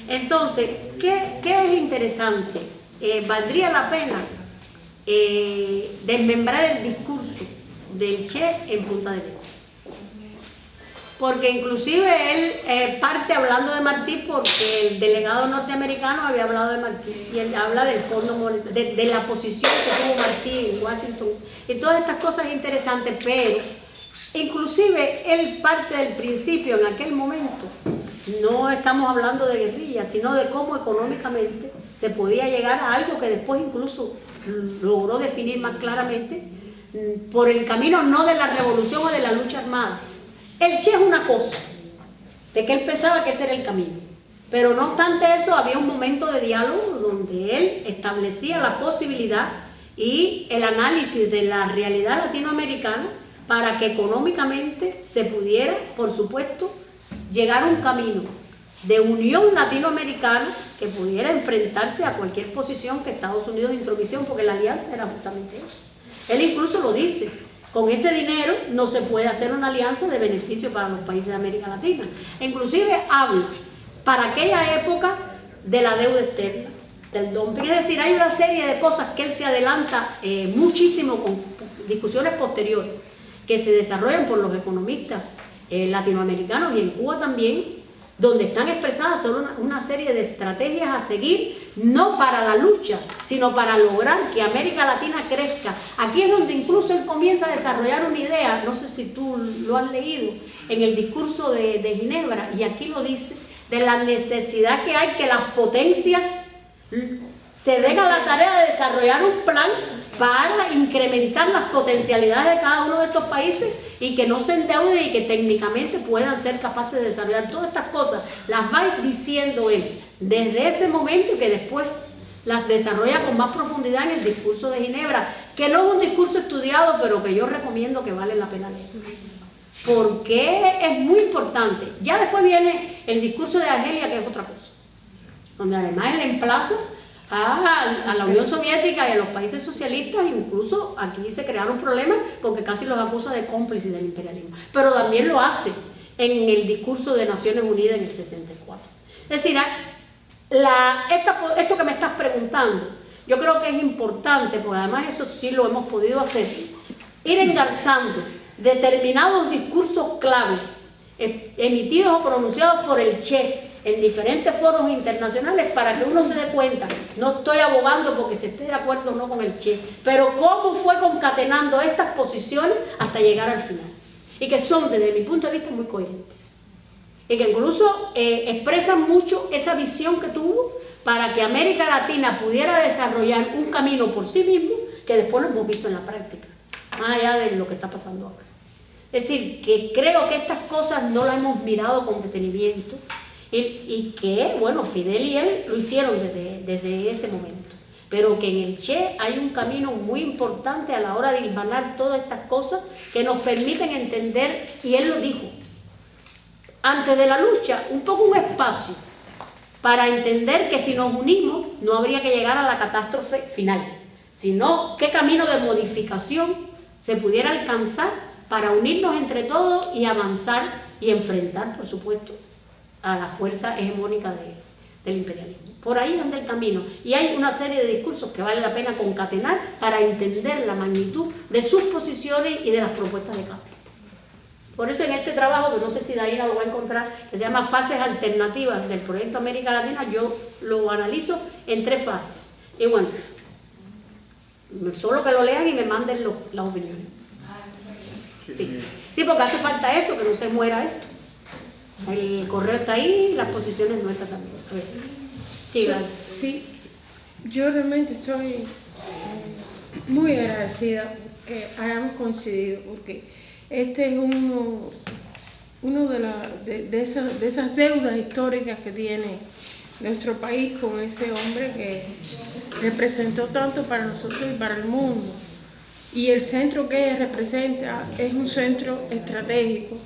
Entonces, ¿qué es interesante? Valdría la pena desmembrar el discurso del Che en Punta del Este. Porque inclusive él parte hablando de Martí porque el delegado norteamericano había hablado de Martí y él habla del Fondo Monetario, de la posición que tuvo Martí en Washington y todas estas cosas interesantes, pero inclusive él parte del principio en aquel momento, no estamos hablando de guerrilla, sino de cómo económicamente se podía llegar a algo que después incluso logró definir más claramente por el camino no de la revolución o de la lucha armada. El Che es una cosa, de que él pensaba que ese era el camino, pero no obstante eso había un momento de diálogo donde él establecía la posibilidad y el análisis de la realidad latinoamericana para que económicamente se pudiera, por supuesto, llegar a un camino de unión latinoamericana que pudiera enfrentarse a cualquier posición que Estados Unidos intromisión, porque la alianza era justamente eso. Él incluso lo dice. Con ese dinero no se puede hacer una alianza de beneficio para los países de América Latina. Inclusive habla para aquella época de la deuda externa, del dumping. Es decir, hay una serie de cosas que él se adelanta muchísimo con discusiones posteriores que se desarrollan por los economistas latinoamericanos y en Cuba también, donde están expresadas solo una serie de estrategias a seguir, no para la lucha, sino para lograr que América Latina crezca. Aquí es donde incluso él comienza a desarrollar una idea, no sé si tú lo has leído, en el discurso de Ginebra, y aquí lo dice, de la necesidad que hay que las potencias se den a la tarea de desarrollar un plan para incrementar las potencialidades de cada uno de estos países y que no se endeuden y que técnicamente puedan ser capaces de desarrollar todas estas cosas. Las va diciendo él desde ese momento y que después las desarrolla con más profundidad en el discurso de Ginebra, que no es un discurso estudiado, pero que yo recomiendo que vale la pena leer. Porque es muy importante. Ya después viene el discurso de Argelia, que es otra cosa, donde además él emplaza a la Unión Soviética y a los países socialistas, incluso aquí se crearon problemas porque casi los acusa de cómplices del imperialismo, pero también lo hace en el discurso de Naciones Unidas en el 64. Es decir, esto que me estás preguntando, yo creo que es importante, porque además eso sí lo hemos podido hacer, ir engarzando determinados discursos claves emitidos o pronunciados por el Che en diferentes foros internacionales para que uno se dé cuenta. No estoy abogando porque se esté de acuerdo o no con el Che, pero cómo fue concatenando estas posiciones hasta llegar al final, y que son desde mi punto de vista muy coherentes y que incluso expresan mucho esa visión que tuvo para que América Latina pudiera desarrollar un camino por sí mismo, que después lo hemos visto en la práctica, más allá de lo que está pasando ahora. Es decir, que creo que estas cosas no las hemos mirado con detenimiento y que, bueno, Fidel y él lo hicieron desde ese momento, pero que en el Che hay un camino muy importante a la hora de hilvanar todas estas cosas que nos permiten entender, y él lo dijo, antes de la lucha, un poco un espacio para entender que si nos unimos no habría que llegar a la catástrofe final, sino qué camino de modificación se pudiera alcanzar para unirnos entre todos y avanzar y enfrentar, por supuesto, a la fuerza hegemónica del imperialismo. Por ahí anda el camino. Y hay una serie de discursos que vale la pena concatenar para entender la magnitud de sus posiciones y de las propuestas de cambio. Por eso en este trabajo, que no sé si Daira lo va a encontrar, que se llama Fases Alternativas del Proyecto América Latina, yo lo analizo en 3 fases. Y bueno, solo que lo lean y me manden las opiniones. Sí, porque hace falta eso, que no se muera esto. El correo está ahí, las posiciones nuestras también. Sí, claro. Sí, yo realmente estoy muy agradecida que hayamos coincidido, porque este es uno de esas deudas históricas que tiene nuestro país con ese hombre que representó tanto para nosotros y para el mundo. Y el centro que ella representa es un centro estratégico,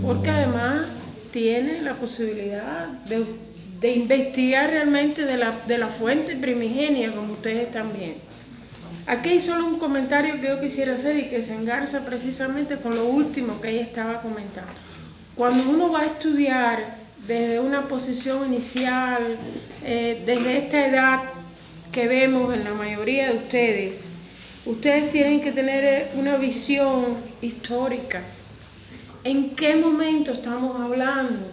porque además tiene la posibilidad de investigar realmente de la fuente primigenia, como ustedes están viendo. Aquí hay solo un comentario que yo quisiera hacer y que se engarza precisamente con lo último que ella estaba comentando. Cuando uno va a estudiar desde una posición inicial, desde esta edad que vemos en la mayoría de ustedes tienen que tener una visión histórica. ¿En qué momento estamos hablando?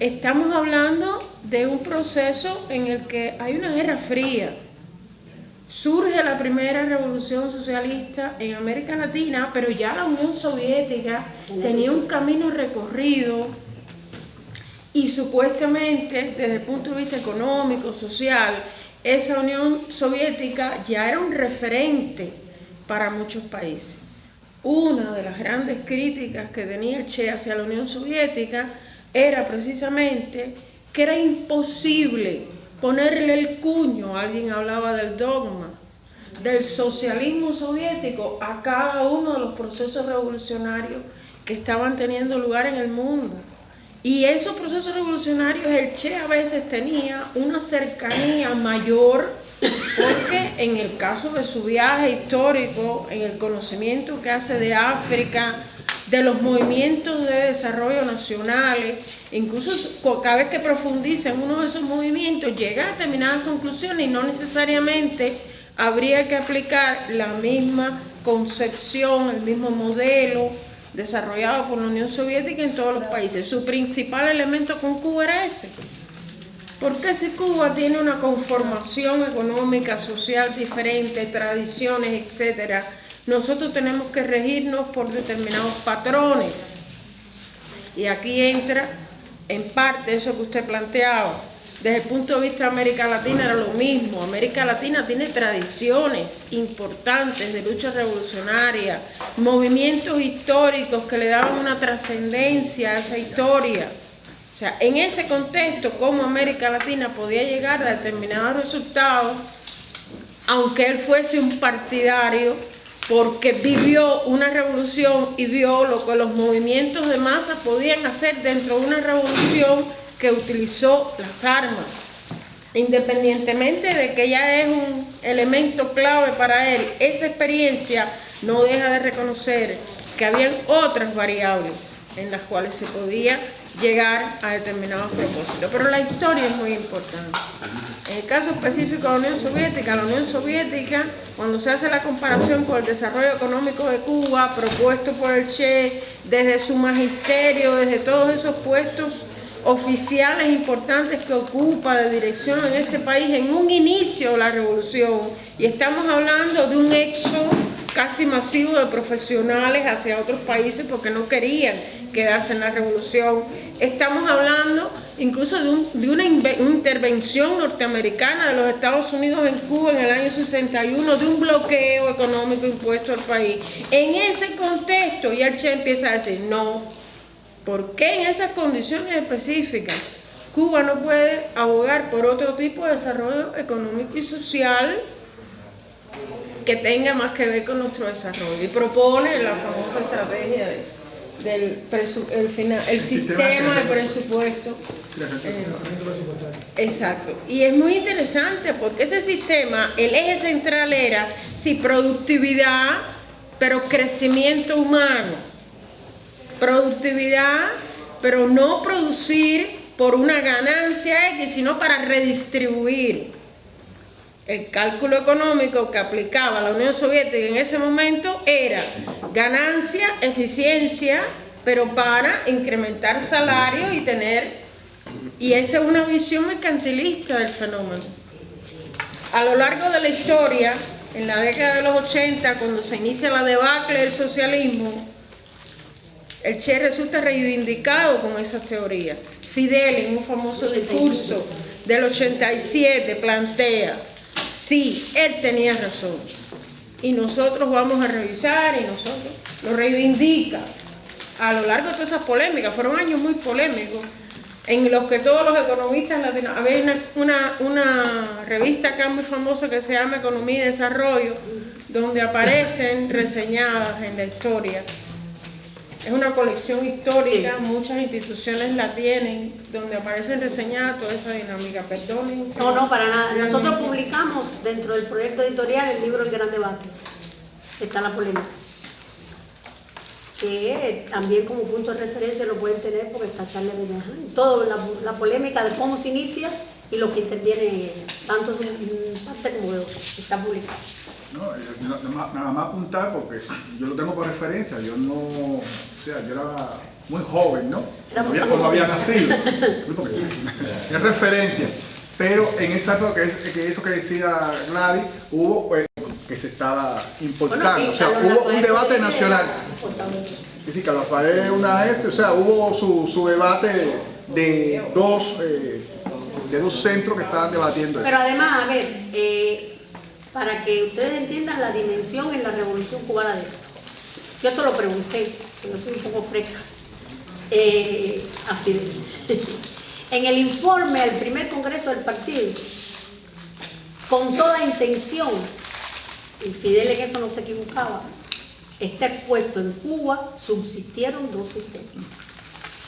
Estamos hablando de un proceso en el que hay una guerra fría. Surge la primera revolución socialista en América Latina, pero ya la Unión Soviética tenía un camino recorrido y supuestamente desde el punto de vista económico, social, esa Unión Soviética ya era un referente para muchos países. Una de las grandes críticas que tenía el Che hacia la Unión Soviética era precisamente que era imposible ponerle el cuño, alguien hablaba del dogma, del socialismo soviético a cada uno de los procesos revolucionarios que estaban teniendo lugar en el mundo. Y esos procesos revolucionarios el Che a veces tenía una cercanía mayor porque en el caso de su viaje histórico, en el conocimiento que hace de África, de los movimientos de desarrollo nacionales, incluso cada vez que profundiza en uno de esos movimientos llega a determinadas conclusiones y no necesariamente habría que aplicar la misma concepción, el mismo modelo desarrollado por la Unión Soviética en todos los países. Su principal elemento con Cuba era ese. Porque si Cuba tiene una conformación económica, social diferente, tradiciones, etcétera, nosotros tenemos que regirnos por determinados patrones. Y aquí entra en parte eso que usted planteaba. Desde el punto de vista de América Latina era lo mismo. América Latina tiene tradiciones importantes de lucha revolucionaria, movimientos históricos que le daban una trascendencia a esa historia. O sea, en ese contexto, cómo América Latina podía llegar a determinados resultados, aunque él fuese un partidario, porque vivió una revolución y vio lo que los movimientos de masa podían hacer dentro de una revolución que utilizó las armas. Independientemente de que ya es un elemento clave para él, esa experiencia no deja de reconocer que habían otras variables en las cuales se podía llegar a determinados propósitos. Pero la historia es muy importante. En el caso específico de la Unión Soviética, cuando se hace la comparación con el desarrollo económico de Cuba, propuesto por el Che, desde su magisterio, desde todos esos puestos oficiales importantes que ocupa de dirección en este país en un inicio de la revolución, y estamos hablando de un éxodo casi masivo de profesionales hacia otros países porque no querían quedarse en la revolución. Estamos hablando incluso de una intervención norteamericana de los Estados Unidos en Cuba en el año 61, de un bloqueo económico impuesto al país. En ese contexto, y el Che empieza a decir, no, ¿por qué en esas condiciones específicas Cuba no puede abogar por otro tipo de desarrollo económico y social que tenga más que ver con nuestro desarrollo? Y propone la famosa estrategia del sistema de presupuesto. Exacto. Y es muy interesante porque ese sistema, el eje central era sí, productividad, pero crecimiento humano. Productividad, pero no producir por una ganancia X, sino para redistribuir. El cálculo económico que aplicaba la Unión Soviética en ese momento era ganancia, eficiencia, pero para incrementar salario y y esa es una visión mercantilista del fenómeno. A lo largo de la historia, en la década de los 80, cuando se inicia la debacle del socialismo, el Che resulta reivindicado con esas teorías. Fidel, en un famoso discurso del 87, plantea, sí, él tenía razón, y nosotros vamos a revisar, y nosotros lo reivindica. A lo largo de todas esas polémicas, fueron años muy polémicos, en los que todos los economistas latinos, había una revista acá muy famosa que se llama Economía y Desarrollo, donde aparecen reseñadas en la historia es una colección histórica, muchas instituciones la tienen, donde aparecen reseñadas toda esa dinámica. Perdonen. No, para nada. Nosotros publicamos dentro del proyecto editorial el libro El Gran Debate. Está la polémica. Que también como punto de referencia lo pueden tener porque está Charles Benjamin. Toda la polémica de cómo se inicia y lo que interviene en ella, tanto de parte como de otra. Está publicado. No, nada más apuntar porque yo lo tengo por referencia, yo era muy joven, ¿no? No había nacido, es referencia, pero en esa época, que eso que decía Gladys, hubo que se estaba importando, hubo un debate nacional. Es decir, que Rafael hubo su debate de dos centros que estaban debatiendo. Pero además, a ver, para que ustedes entiendan la dimensión en la Revolución Cubana de esto. Yo esto lo pregunté, que yo soy un poco fresca, a Fidel. En el informe al primer congreso del partido, con toda intención, y Fidel en eso no se equivocaba, está expuesto: en Cuba subsistieron dos sistemas.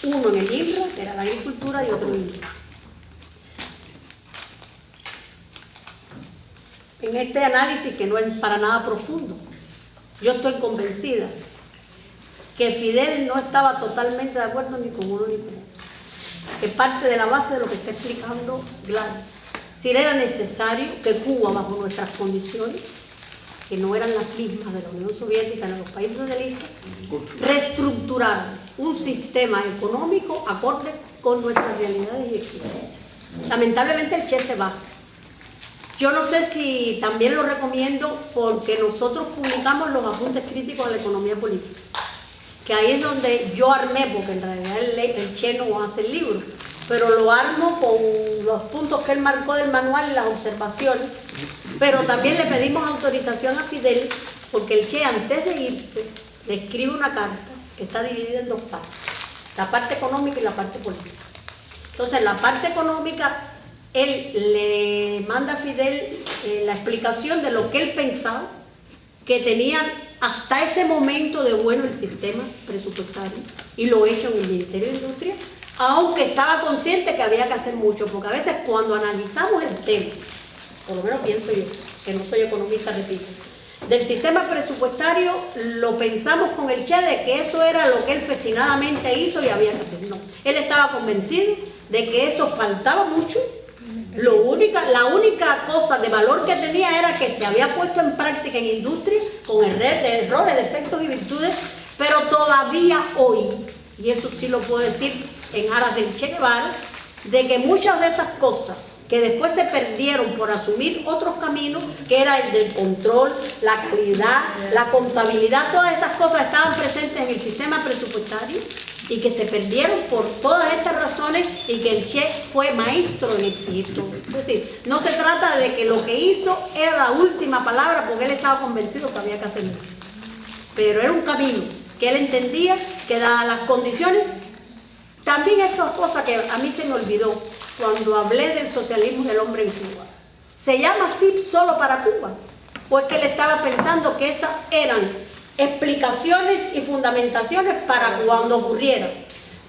Uno en el INRA, que era la agricultura, y otro en el INRA. En este análisis, que no es para nada profundo, yo estoy convencida que Fidel no estaba totalmente de acuerdo ni con uno ni con otro. Que parte de la base de lo que está explicando Gladys. Si era necesario que Cuba, bajo nuestras condiciones, que no eran las mismas de la Unión Soviética ni de los países socialistas, reestructuráramos un sistema económico acorde con nuestras realidades y exigencias. Lamentablemente el Che se va. Yo no sé si también lo recomiendo porque nosotros publicamos los apuntes críticos a la economía política, que ahí es donde yo armé, porque en realidad el Che no hace el libro, pero lo armo con los puntos que él marcó del manual y las observaciones, pero también le pedimos autorización a Fidel, porque el Che antes de irse le escribe una carta que está dividida en dos partes, la parte económica y la parte política. Entonces, la parte económica, él le manda a Fidel la explicación de lo que él pensaba que tenía hasta ese momento de bueno el sistema presupuestario, y lo hecho en el Ministerio de Industria, aunque estaba consciente que había que hacer mucho, porque a veces cuando analizamos el tema, por lo menos pienso yo, que no soy economista, repito, del sistema presupuestario, lo pensamos con el Che de que eso era lo que él festinadamente hizo y había que hacer. No, él estaba convencido de que eso faltaba mucho. La única cosa de valor que tenía era que se había puesto en práctica en industria con errores, defectos y virtudes, pero todavía hoy, y eso sí lo puedo decir en aras del Che Guevara, de que muchas de esas cosas que después se perdieron por asumir otros caminos, que era el del control, la calidad, la contabilidad, todas esas cosas estaban presentes en el sistema presupuestario y que se perdieron por todas estas razones, y que el Che fue maestro en exigir todo. Es decir, no se trata de que lo que hizo era la última palabra, porque él estaba convencido que había que hacer mucho. Pero era un camino que él entendía que, dadas las condiciones, también estas cosas que a mí se me olvidó cuando hablé del socialismo del hombre en Cuba. Se llama así solo para Cuba, porque él estaba pensando que esas eran explicaciones y fundamentaciones para cuando ocurriera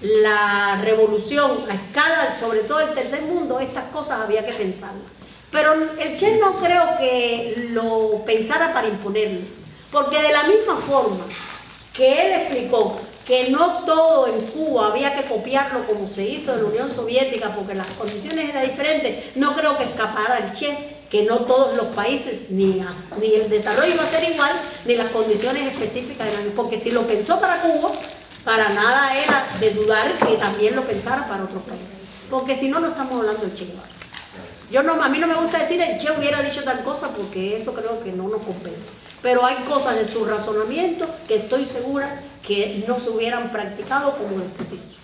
la revolución a escala, sobre todo el tercer mundo, estas cosas había que pensarlas. Pero el Che no creo que lo pensara para imponerlo, porque de la misma forma que él explicó que no todo en Cuba había que copiarlo como se hizo en la Unión Soviética porque las condiciones eran diferentes, no creo que escapara el Che que no todos los países, ni el desarrollo iba a ser igual, ni las condiciones específicas eran, porque si lo pensó para Cuba, para nada era de dudar que también lo pensara para otros países, porque si no, no estamos hablando del Che Guevara. A mí no me gusta decir el Che hubiera dicho tal cosa, porque eso creo que no nos compete, pero hay cosas de su razonamiento que estoy segura que no se hubieran practicado como después hizo.